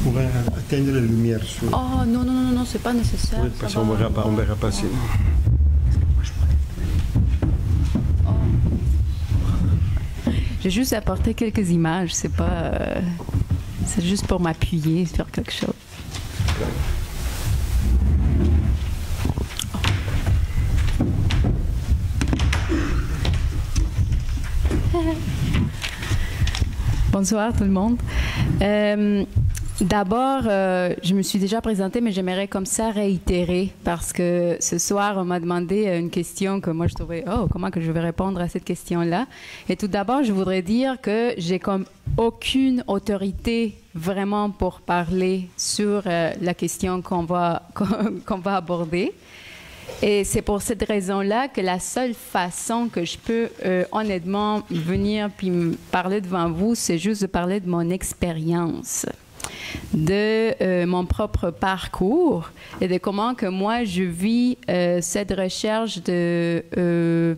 On va atteindre la lumière sur... Oh non, non, non, non, c'est pas nécessaire. Oui, parce qu'on ne verra pas si... J'ai juste apporté quelques images, c'est pas... c'est juste pour m'appuyer sur quelque chose. Bonsoir tout le monde. D'abord, je me suis déjà présentée, mais j'aimerais comme ça réitérer parce que ce soir, on m'a demandé une question que moi je trouvais, oh, comment que je vais répondre à cette question-là? Et tout d'abord, je voudrais dire que j'ai comme aucune autorité vraiment pour parler sur la question qu'on va aborder. Et c'est pour cette raison-là que la seule façon que je peux honnêtement venir puis me parler devant vous, c'est juste de parler de mon expérience, de mon propre parcours et de comment que moi je vis cette recherche de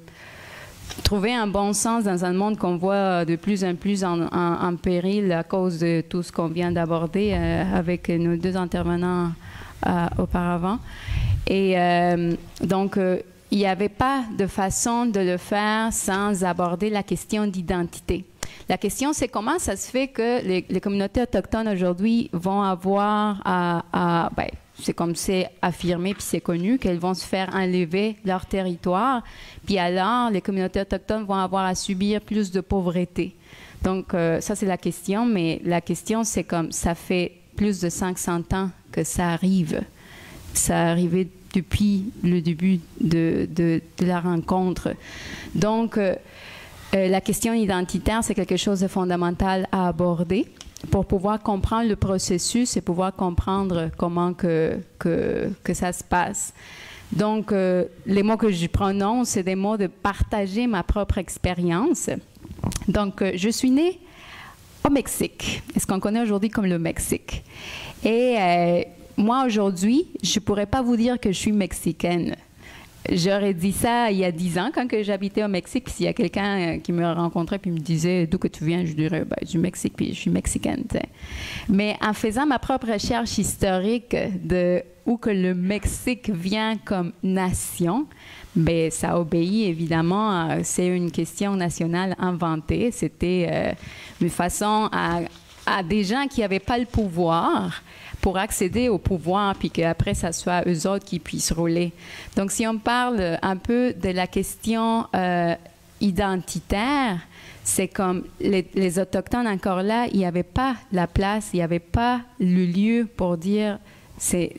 trouver un bon sens dans un monde qu'on voit de plus en plus en péril à cause de tout ce qu'on vient d'aborder avec nos deux intervenants auparavant. Et donc, il n'y avait pas de façon de le faire sans aborder la question d'identité. La question, c'est comment ça se fait que les communautés autochtones aujourd'hui vont avoir ben, c'est comme c'est affirmé puis c'est connu qu'elles vont se faire enlever leur territoire, puis alors les communautés autochtones vont avoir à subir plus de pauvreté. Donc, ça, c'est la question, mais la question, c'est comme ça fait plus de 500 ans que ça arrive. Ça a arrivé depuis le début de la rencontre. Donc, la question identitaire, c'est quelque chose de fondamental à aborder pour pouvoir comprendre le processus et pouvoir comprendre comment que ça se passe. Donc, les mots que je prononce, c'est des mots de partager ma propre expérience. Donc, je suis née au Mexique, ce qu'on connaît aujourd'hui comme le Mexique. Et moi, aujourd'hui, je ne pourrais pas vous dire que je suis mexicaine. j'aurais dit ça il y a 10 ans quand j'habitais au Mexique. S'il y a quelqu'un qui me rencontrait puis me disait d'où que tu viens, je dirais du Mexique, puis je suis mexicaine. T'sais. Mais en faisant ma propre recherche historique de où que le Mexique vient comme nation, ben ça obéit évidemment, c'est une question nationale inventée. C'était une façon à des gens qui n'avaient pas le pouvoir pour accéder au pouvoir, puis qu'après, ça soit eux autres qui puissent rouler. Donc, si on parle un peu de la question identitaire, c'est comme les Autochtones, encore là, il n'y avait pas la place, il n'y avait pas le lieu pour dire c'est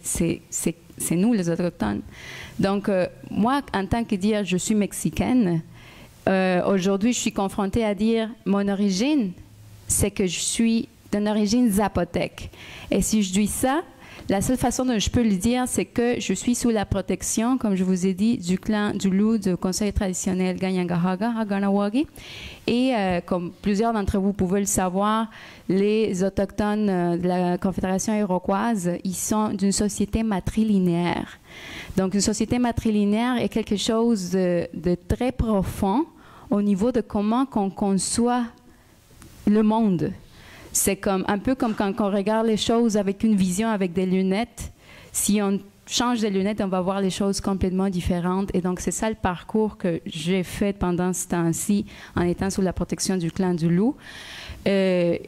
nous, les Autochtones. Donc, moi, en tant que dire je suis mexicaine, aujourd'hui, je suis confrontée à dire mon origine, c'est que je suis d'une origine zapotèque. Et si je dis ça, la seule façon dont je peux le dire, c'est que je suis sous la protection, comme je vous ai dit, du clan du Loup, du conseil traditionnel Ganyangahaga, Haganawagi. Et comme plusieurs d'entre vous pouvez le savoir, les Autochtones de la Confédération iroquoise, ils sont d'une société matrilinéaire. Donc, une société matrilinéaire est quelque chose de très profond au niveau de comment on conçoit le monde. C'est un peu comme quand on regarde les choses avec une vision, avec des lunettes. Si on change de lunettes, on va voir les choses complètement différentes. Et donc, c'est ça le parcours que j'ai fait pendant ce temps-ci en étant sous la protection du clan du Loup. Et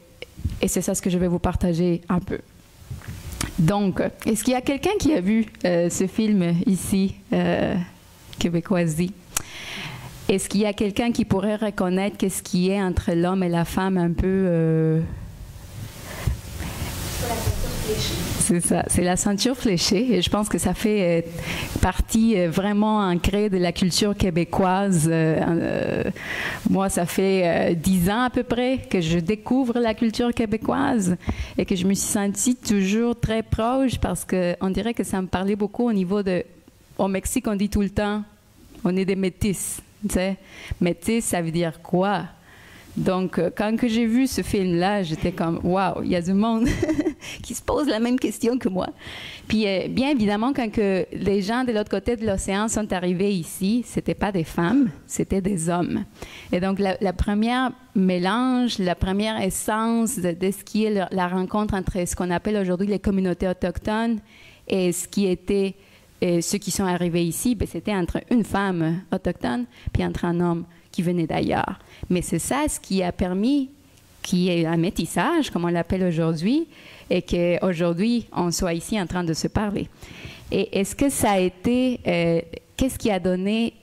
c'est ça ce que je vais vous partager un peu. Donc, est-ce qu'il y a quelqu'un qui a vu ce film ici, Québécoisie? Est-ce qu'il y a quelqu'un qui pourrait reconnaître qu'est-ce qui est entre l'homme et la femme un peu... C'est ça, c'est la ceinture fléchée et je pense que ça fait partie vraiment ancrée de la culture québécoise. Moi, ça fait 10 ans à peu près que je découvre la culture québécoise et que je me suis sentie toujours très proche parce qu'on dirait que ça me parlait beaucoup au niveau de... Au Mexique, on dit tout le temps, on est des métis. Tu sais, métis, ça veut dire quoi? Donc, quand j'ai vu ce film-là, j'étais comme, waouh, il y a du monde qui se pose la même question que moi. Puis, bien évidemment, quand les gens de l'autre côté de l'océan sont arrivés ici, c'était pas des femmes, c'était des hommes. Et donc, la première mélange, la première essence de ce qui est la rencontre entre ce qu'on appelle aujourd'hui les communautés autochtones et ce qui était ceux qui sont arrivés ici, ben, c'était entre une femme autochtone puis entre un homme qui venait d'ailleurs. Mais c'est ça ce qui a permis qu'il y ait un métissage, comme on l'appelle aujourd'hui, et qu'aujourd'hui, on soit ici en train de se parler. Et est-ce que ça a été... qu'est-ce qui a donné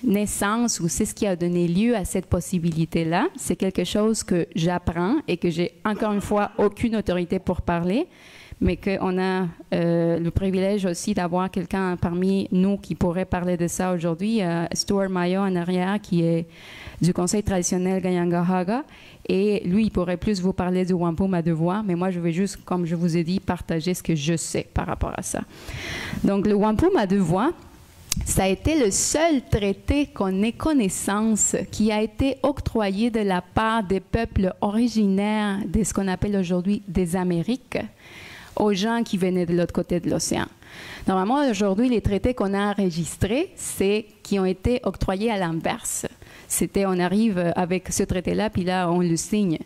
naissance ou c'est ce qui a donné lieu à cette possibilité-là? C'est quelque chose que j'apprends et que j'ai, encore une fois, aucune autorité pour parler, mais qu'on a le privilège aussi d'avoir quelqu'un parmi nous qui pourrait parler de ça aujourd'hui. Stuart Mayo en arrière, qui est du conseil traditionnel Ganyangahaga, et lui, il pourrait plus vous parler du wampum à deux voix, mais moi, je vais juste, comme je vous ai dit, partager ce que je sais par rapport à ça. Donc, le wampum à deux voix, ça a été le seul traité qu'on ait connaissance qui a été octroyé de la part des peuples originaires de ce qu'on appelle aujourd'hui des Amériques, aux gens qui venaient de l'autre côté de l'océan. Normalement, aujourd'hui, les traités qu'on a enregistrés, c'est qui ont été octroyés à l'inverse. C'était, on arrive avec ce traité-là, puis là, on le signe.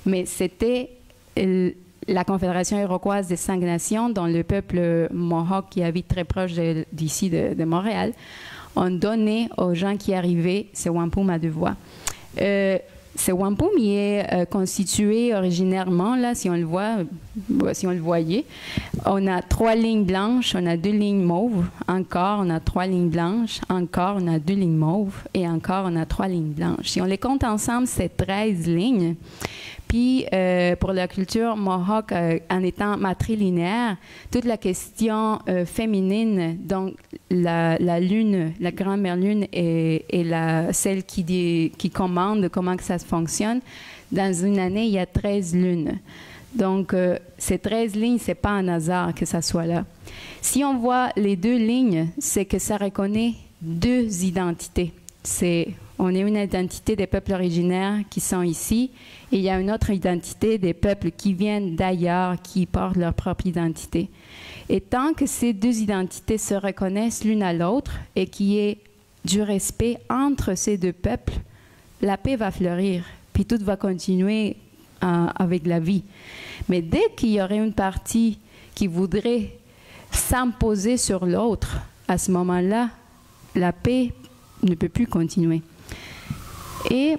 Mais c'était la Confédération iroquoise des 5 nations, dont le peuple Mohawk, qui habite très proche d'ici, de Montréal, ont donné aux gens qui arrivaient ce wampum à deux voix. Ce wampum, il est constitué originairement, là, si on le voit, si on le voyait, on a 3 lignes blanches, on a 2 lignes mauves, encore on a 3 lignes blanches, encore on a 2 lignes mauves, et encore on a 3 lignes blanches. Si on les compte ensemble, c'est 13 lignes. Puis, pour la culture Mohawk, en étant matrilinéaire, toute la question féminine, donc la lune, la grand-mère lune et celle qui commande comment que ça fonctionne, dans une année, il y a 13 lunes. Donc, ces 13 lignes, ce n'est pas un hasard que ça soit là. Si on voit les 2 lignes, c'est que ça reconnaît 2 identités. C'est On est une identité des peuples originaires qui sont ici, et il y a une autre identité des peuples qui viennent d'ailleurs, qui portent leur propre identité. Et tant que ces deux identités se reconnaissent l'une à l'autre et qu'il y ait du respect entre ces deux peuples, la paix va fleurir, puis tout va continuer avec la vie. Mais dès qu'il y aurait une partie qui voudrait s'imposer sur l'autre, à ce moment-là, la paix ne peut plus continuer. Et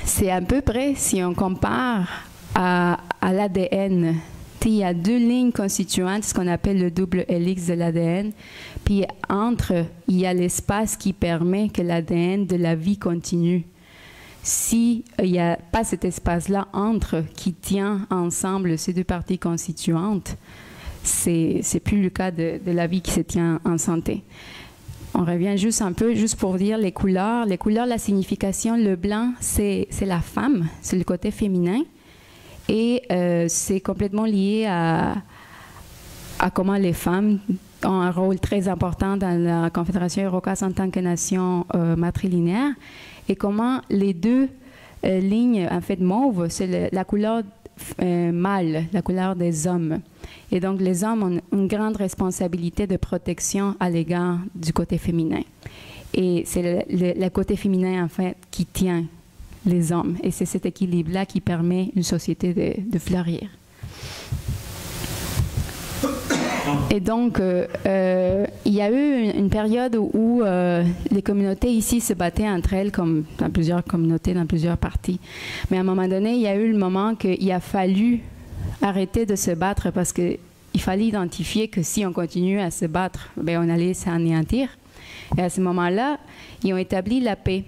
c'est à peu près, si on compare à l'ADN, il y a deux lignes constituantes, ce qu'on appelle le double hélice de l'ADN, puis entre, il y a l'espace qui permet que l'ADN de la vie continue. S'il n'y a pas cet espace-là entre qui tient ensemble ces deux parties constituantes, c'est plus le cas de la vie qui se tient en santé. On revient juste un peu, juste pour dire les couleurs. Les couleurs, la signification, le blanc, c'est la femme, c'est le côté féminin. Et c'est complètement lié à comment les femmes ont un rôle très important dans la Confédération iroquoise en tant que nation matrilinéaire. Et comment les deux lignes, en fait, mauve, c'est la couleur mâle, la couleur des hommes. Et donc, les hommes ont une grande responsabilité de protection à l'égard du côté féminin. Et c'est le côté féminin, en fait, qui tient les hommes. Et c'est cet équilibre-là qui permet une société de fleurir. Et donc, il y a eu une période où les communautés ici se battaient entre elles, comme dans plusieurs communautés, dans plusieurs parties. Mais à un moment donné, il y a eu le moment qu'il a fallu arrêter de se battre parce qu'il fallait identifier que si on continue à se battre, bien, on allait s'anéantir. Et à ce moment-là, ils ont établi la paix.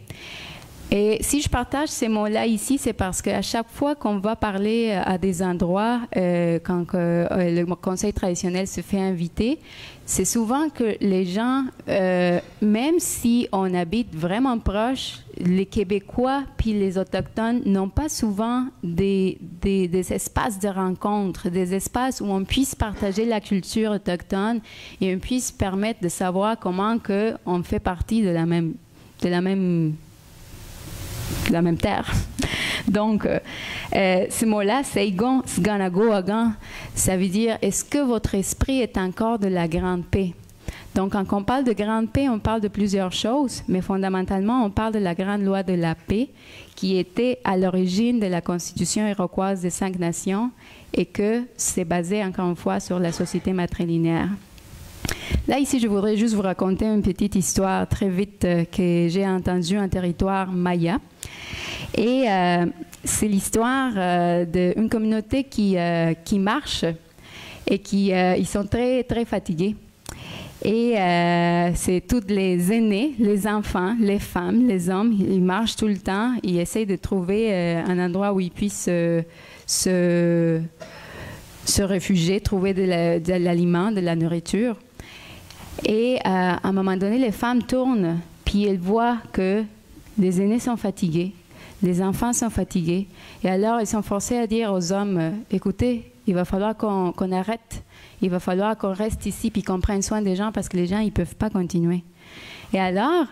Et si je partage ces mots-là ici, c'est parce qu'à chaque fois qu'on va parler à des endroits, quand le conseil traditionnel se fait inviter, c'est souvent que les gens, même si on habite vraiment proche, les Québécois puis les Autochtones n'ont pas souvent des espaces de rencontre, des espaces où on puisse partager la culture autochtone et on puisse permettre de savoir comment que on fait partie de la même terre. Donc, ce mot-là, Seigon, Sganago, Agan, ça veut dire, est-ce que votre esprit est encore de la grande paix? Donc, quand on parle de grande paix, on parle de plusieurs choses, mais fondamentalement, on parle de la grande loi de la paix qui était à l'origine de la Constitution iroquoise des 5 nations et que c'est basé, encore une fois, sur la société matrilinéaire. Là, ici, je voudrais juste vous raconter une petite histoire très vite que j'ai entendue en territoire maya. Et c'est l'histoire d'une communauté qui marche et ils sont très, très fatigués. Et c'est tous les aînés, les enfants, les femmes, les hommes, ils marchent tout le temps. Ils essayent de trouver un endroit où ils puissent se réfugier, trouver de l'aliment, de la nourriture. Et à un moment donné, les femmes tournent, puis elles voient que les aînés sont fatigués, les enfants sont fatigués. Et alors, ils sont forcés à dire aux hommes, écoutez, il va falloir qu'on arrête, il va falloir qu'on reste ici, puis qu'on prenne soin des gens, parce que les gens, ils ne peuvent pas continuer. Et alors,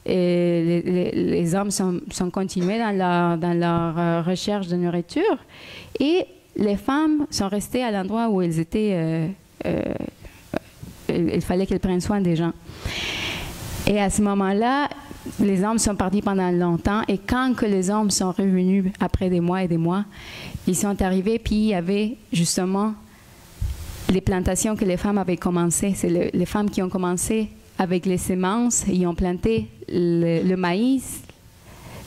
les hommes sont continués dans leur recherche de nourriture, et les femmes sont restées à l'endroit où elles étaient. Il fallait qu'elles prennent soin des gens. Et à ce moment-là, les hommes sont partis pendant longtemps. Et quand que les hommes sont revenus après des mois et des mois, ils sont arrivés, puis il y avait justement les plantations que les femmes avaient commencées. C'est les femmes qui ont commencé avec les semences. Ils ont planté le maïs,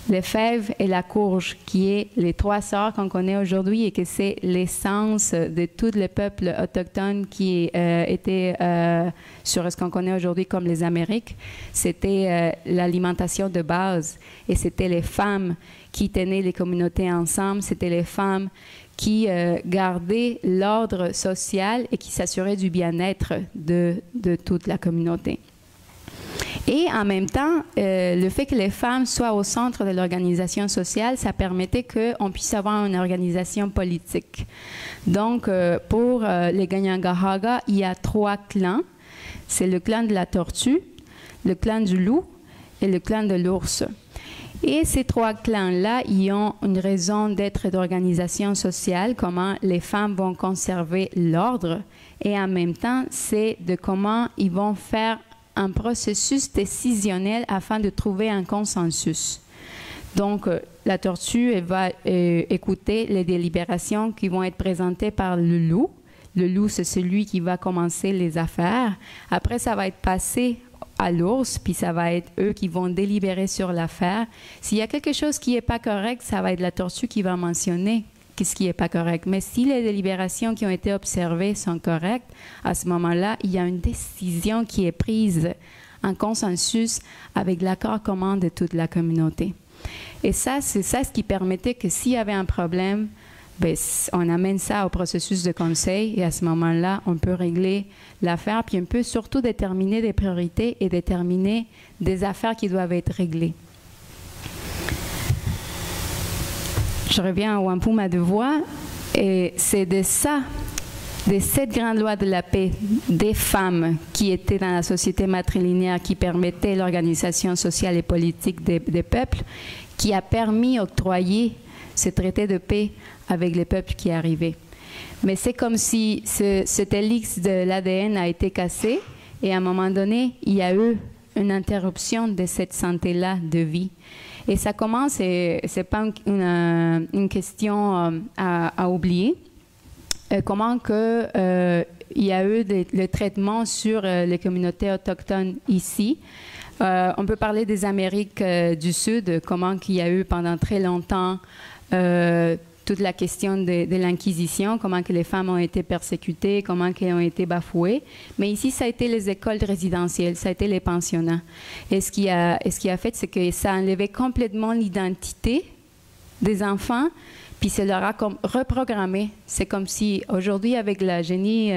les fèves et la courge, qui est les 3 sorts qu'on connaît aujourd'hui et que c'est l'essence de tous les peuples autochtones qui étaient sur ce qu'on connaît aujourd'hui comme les Amériques. C'était l'alimentation de base et c'était les femmes qui tenaient les communautés ensemble, c'était les femmes qui gardaient l'ordre social et qui s'assuraient du bien-être de toute la communauté. Et en même temps, le fait que les femmes soient au centre de l'organisation sociale, ça permettait qu'on puisse avoir une organisation politique. Donc, pour les Kanien'kehá:ka, il y a 3 clans. C'est le clan de la tortue, le clan du loup et le clan de l'ours. Et ces trois clans-là, ils ont une raison d'être d'organisation sociale, comment les femmes vont conserver l'ordre, et en même temps, c'est de comment ils vont faire un processus décisionnel afin de trouver un consensus. Donc, la tortue, elle va écouter les délibérations qui vont être présentées par le loup. Le loup, c'est celui qui va commencer les affaires. Après, ça va être passé à l'ours, puis ça va être eux qui vont délibérer sur l'affaire. S'il y a quelque chose qui n'est pas correct, ça va être la tortue qui va mentionner qu'est-ce qui n'est pas correct. Mais si les délibérations qui ont été observées sont correctes, à ce moment-là, il y a une décision qui est prise en consensus avec l'accord commun de toute la communauté. Et ça, c'est ça ce qui permettait que s'il y avait un problème, ben, on amène ça au processus de conseil et à ce moment-là, on peut régler l'affaire, puis on peut surtout déterminer des priorités et déterminer des affaires qui doivent être réglées. Je reviens à Wampum à deux voix, et c'est de ça, des 7 grandes lois de la paix des femmes qui étaient dans la société matrilinéaire, qui permettaient l'organisation sociale et politique des peuples, qui a permis d'octroyer ce traité de paix avec les peuples qui arrivaient. Mais c'est comme si cet hélix de l'ADN a été cassé et à un moment donné, il y a eu une interruption de cette santé-là de vie. Et ça commence, et c'est pas une question à oublier, comment que il y a eu le traitement sur les communautés autochtones ici. On peut parler des Amériques du Sud, comment qu'il y a eu pendant très longtemps toute la question de l'Inquisition, comment que les femmes ont été persécutées, comment qu'elles ont été bafouées. Mais ici, ça a été les écoles résidentielles, ça a été les pensionnats. Et ce qui a fait, c'est que ça a enlevé complètement l'identité des enfants, puis ça leur a reprogrammé. C'est comme si aujourd'hui, avec la génie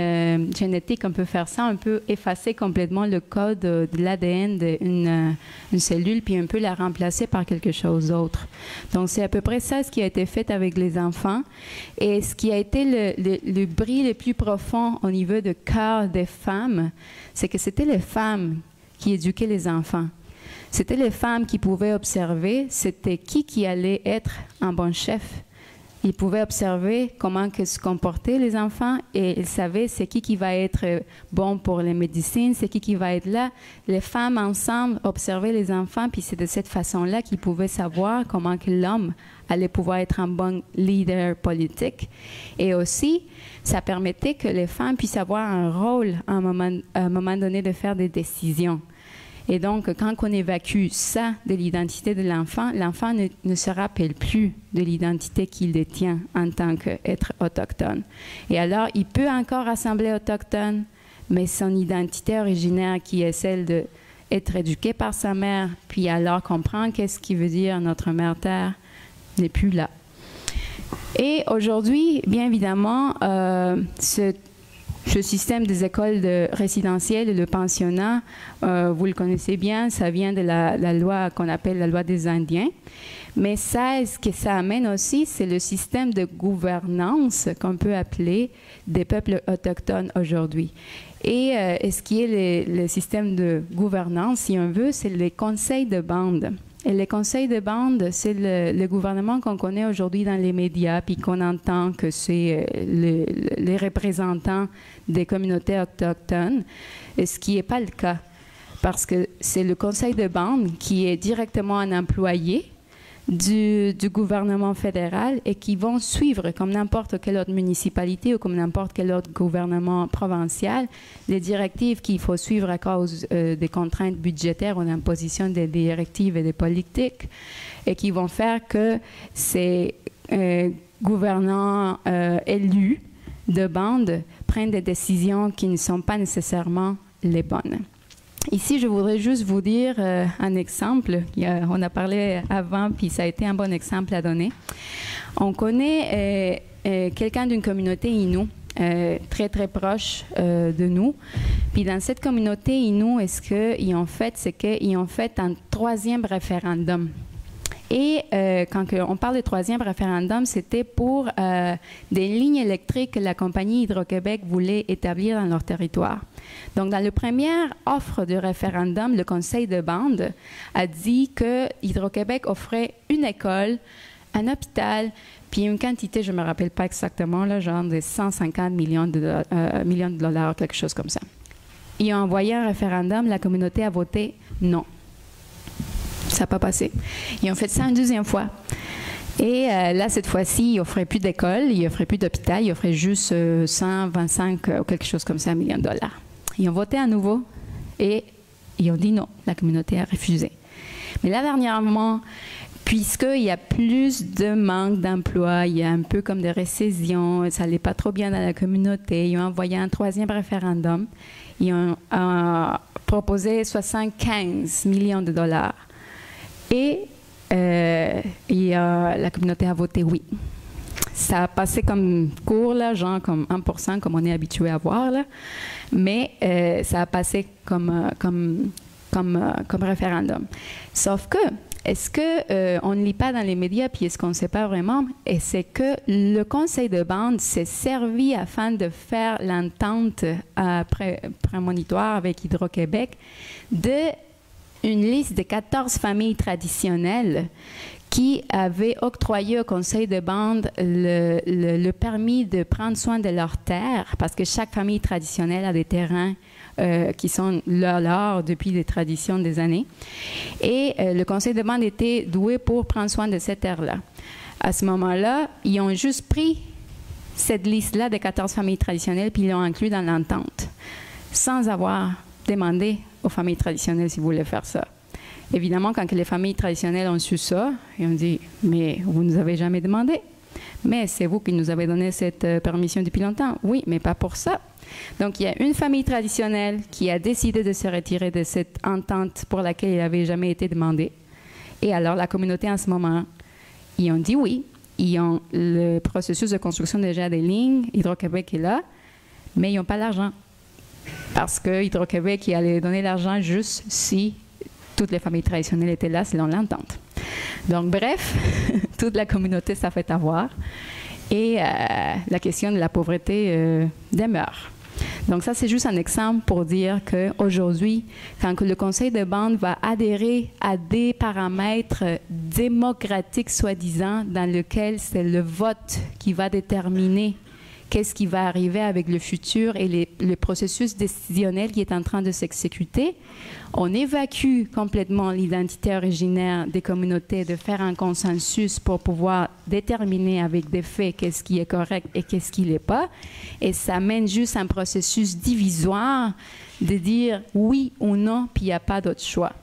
génétique, on peut faire ça, on peut effacer complètement le code de l'ADN d'une cellule, puis on peut la remplacer par quelque chose d'autre. Donc, c'est à peu près ça ce qui a été fait avec les enfants. Et ce qui a été le bris le plus profond au niveau du cœur des femmes, c'est que c'était les femmes qui éduquaient les enfants. C'était les femmes qui pouvaient observer c'était qui allait être un bon chef. Ils pouvaient observer comment que se comportaient les enfants et ils savaient c'est qui va être bon pour les médecines, c'est qui va être là. Les femmes ensemble observaient les enfants, puis c'est de cette façon-là qu'ils pouvaient savoir comment que l'homme allait pouvoir être un bon leader politique. Et aussi, ça permettait que les femmes puissent avoir un rôle à un moment donné de faire des décisions. Et donc, quand on évacue ça de l'identité de l'enfant, l'enfant ne se rappelle plus de l'identité qu'il détient en tant qu'être autochtone. Et alors, il peut encore assembler autochtone, mais son identité originaire, qui est celle d'être éduqué par sa mère, puis alors comprendre qu'est-ce qui veut dire notre mère terre, n'est plus là. Et aujourd'hui, bien évidemment, ce système des écoles résidentielles et le pensionnat, vous le connaissez bien, ça vient de la loi qu'on appelle la loi des Indiens. Mais ça, ce que ça amène aussi, c'est le système de gouvernance qu'on peut appeler des peuples autochtones aujourd'hui. Et ce qui est le système de gouvernance, si on veut, c'est les conseils de bande. Et les conseils de bande, c'est le gouvernement qu'on connaît aujourd'hui dans les médias, puis qu'on entend que c'est les représentants des communautés autochtones, ce qui n'est pas le cas, parce que c'est le conseil de bande qui est directement un employé du gouvernement fédéral et qui vont suivre, comme n'importe quelle autre municipalité ou comme n'importe quel autre gouvernement provincial, les directives qu'il faut suivre à cause des contraintes budgétaires ou d'imposition des directives et des politiques, et qui vont faire que ces gouvernants élus de bande prennent des décisions qui ne sont pas nécessairement les bonnes. Ici, je voudrais juste vous dire un exemple. On a parlé avant, puis ça a été un bon exemple à donner. On connaît quelqu'un d'une communauté Innu, très, très proche de nous. Puis dans cette communauté Innu, ce qu'ils ont fait, c'est qu'ils ont fait un 3e référendum. Et quand on parle de troisième référendum, c'était pour des lignes électriques que la compagnie Hydro-Québec voulait établir dans leur territoire. Donc, dans la première offre de référendum, le conseil de bande a dit que Hydro-Québec offrait une école, un hôpital, puis une quantité, je ne me rappelle pas exactement, là, genre de 150 millions de dollars, quelque chose comme ça. Ils ont envoyé un référendum, la communauté a voté non. Ça n'a pas passé. Ils ont fait ça une deuxième fois. Et là, cette fois-ci, ils n'offraient plus d'école, ils n'offraient plus d'hôpital, ils offraient juste 125 ou quelque chose comme ça, millions de dollars. Ils ont voté à nouveau et ils ont dit non. La communauté a refusé. Mais là, dernièrement, puisqu'il y a plus de manque d'emploi, il y a un peu comme des récessions, ça n'allait pas trop bien dans la communauté, ils ont envoyé un troisième référendum. Ils ont proposé 75 millions de dollars. Et la communauté a voté oui. Ça a passé comme court, là, genre comme 1%, comme on est habitué à voir, là. Mais ça a passé comme référendum. Sauf que, est-ce qu'on ne lit pas dans les médias, puis est-ce qu'on ne sait pas vraiment? Et c'est que le conseil de bande s'est servi afin de faire l'entente prémonitoire avec Hydro-Québec d'une liste de 14 familles traditionnelles qui avaient octroyé au conseil de bande le permis de prendre soin de leurs terres, parce que chaque famille traditionnelle a des terrains qui sont leurs depuis des traditions des années. Et le conseil de bande était doué pour prendre soin de ces terres-là. À ce moment-là, ils ont juste pris cette liste-là des 14 familles traditionnelles puis ils l'ont inclus dans l'entente, sans avoir demandé aux familles traditionnelles s'ils voulaient faire ça. Évidemment, quand les familles traditionnelles ont su ça, ils ont dit « Mais vous ne nous avez jamais demandé. Mais c'est vous qui nous avez donné cette permission depuis longtemps. » Oui, mais pas pour ça. Donc, il y a une famille traditionnelle qui a décidé de se retirer de cette entente pour laquelle il n'avait jamais été demandé. Et alors, la communauté, en ce moment, ils ont dit oui. Ils ont le processus de construction déjà des lignes. Hydro-Québec est là, mais ils n'ont pas l'argent. Parce que Hydro-Québec, il allait donner l'argent juste si toutes les familles traditionnelles étaient là selon l'entente. Donc, bref, toute la communauté s'est fait avoir. Et la question de la pauvreté demeure. Donc ça, c'est juste un exemple pour dire qu'aujourd'hui, quand le conseil de bande va adhérer à des paramètres démocratiques, soi-disant, dans lesquels c'est le vote qui va déterminer qu'est-ce qui va arriver avec le futur et le processus décisionnel qui est en train de s'exécuter, on évacue complètement l'identité originaire des communautés, de faire un consensus pour pouvoir déterminer avec des faits qu'est-ce qui est correct et qu'est-ce qui ne l'est pas. Et ça mène juste un processus divisoire de dire oui ou non, puis il n'y a pas d'autre choix.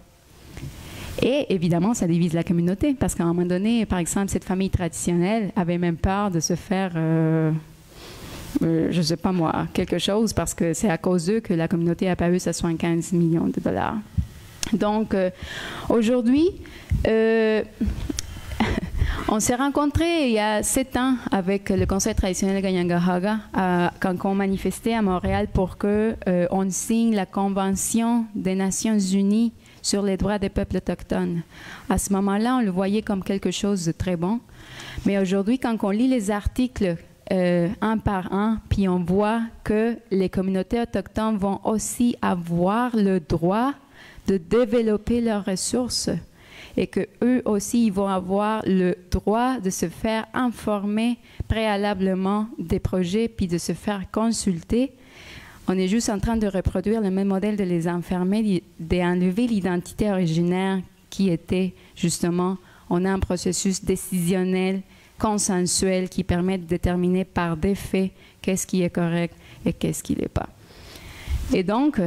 Et évidemment, ça divise la communauté, parce qu'à un moment donné, par exemple, cette famille traditionnelle avait même peur de se faire... je ne sais pas moi, quelque chose, parce que c'est à cause d'eux que la communauté n'a pas eu 75 millions de dollars. Donc, aujourd'hui, on s'est rencontrés il y a 7 ans avec le Conseil traditionnel Kanien'kehá:ka quand on manifestait à Montréal pour qu'on signe la Convention des Nations Unies sur les droits des peuples autochtones. À ce moment-là, on le voyait comme quelque chose de très bon. Mais aujourd'hui, quand on lit les articles un par un, puis on voit que les communautés autochtones vont aussi avoir le droit de développer leurs ressources et qu'eux aussi, ils vont avoir le droit de se faire informer préalablement des projets puis de se faire consulter. On est juste en train de reproduire le même modèle de les enfermer, d'enlever l'identité originaire qui était justement, on a un processus décisionnel consensuel qui permet de déterminer par des faits qu'est-ce qui est correct et qu'est-ce qui ne l'est pas. Et donc,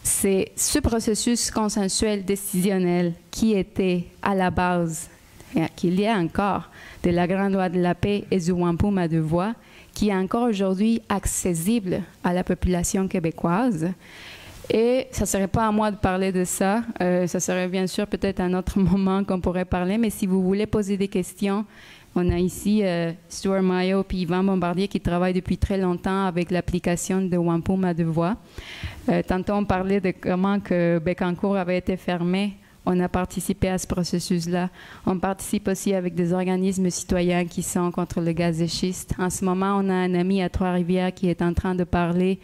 c'est ce processus consensuel décisionnel qui était à la base, et qu'il y a encore, de la Grande Loi de la Paix et du Wampum à 2 voix, qui est encore aujourd'hui accessible à la population québécoise. Et ça ne serait pas à moi de parler de ça. Ça serait bien sûr peut-être un autre moment qu'on pourrait parler, mais si vous voulez poser des questions, on a ici Stuart Mayo et Yvan Bombardier qui travaillent depuis très longtemps avec l'application de Wampum à 2 voix. Tantôt, on parlait de comment que Bécancour avait été fermé on a participé à ce processus-là. On participe aussi avec des organismes citoyens qui sont contre le gaz de schiste. En ce moment, on a un ami à Trois-Rivières qui est en train de parler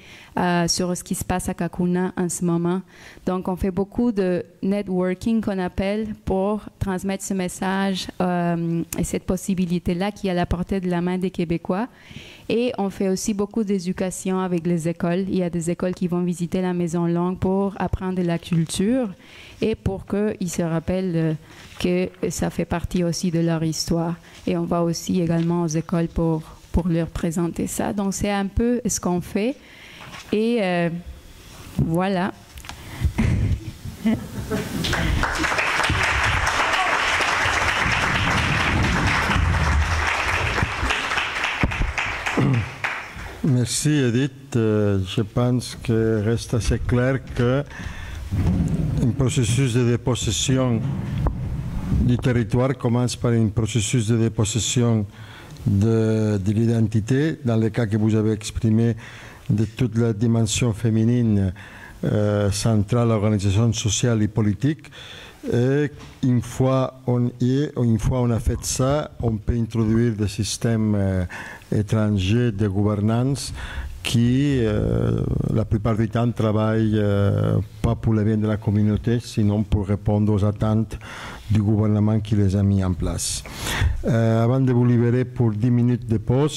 sur ce qui se passe à Kakuna en ce moment. Donc, on fait beaucoup de networking qu'on appelle pour transmettre ce message et cette possibilité-là qui est à la portée de la main des Québécois. Et on fait aussi beaucoup d'éducation avec les écoles. Il y a des écoles qui vont visiter la Maison Longue pour apprendre de la culture et pour qu'ils se rappellent que ça fait partie aussi de leur histoire. Et on va aussi également aux écoles pour leur présenter ça. Donc, c'est un peu ce qu'on fait. Et voilà. Merci Edith. Je pense que reste assez clair que un processus de dépossession du territoire commence par un processus de dépossession de l'identité, dans le cas que vous avez exprimé, de toute la dimension féminine centrale à l'organisation sociale et politique. Et une fois on a fait ça, on peut introduire des systèmes étrangers de gouvernance qui, la plupart du temps, travaillent pas pour le bien de la communauté, sinon pour répondre aux attentes du gouvernement qui les a mis en place. Avant de vous libérer pour 10 minutes de pause,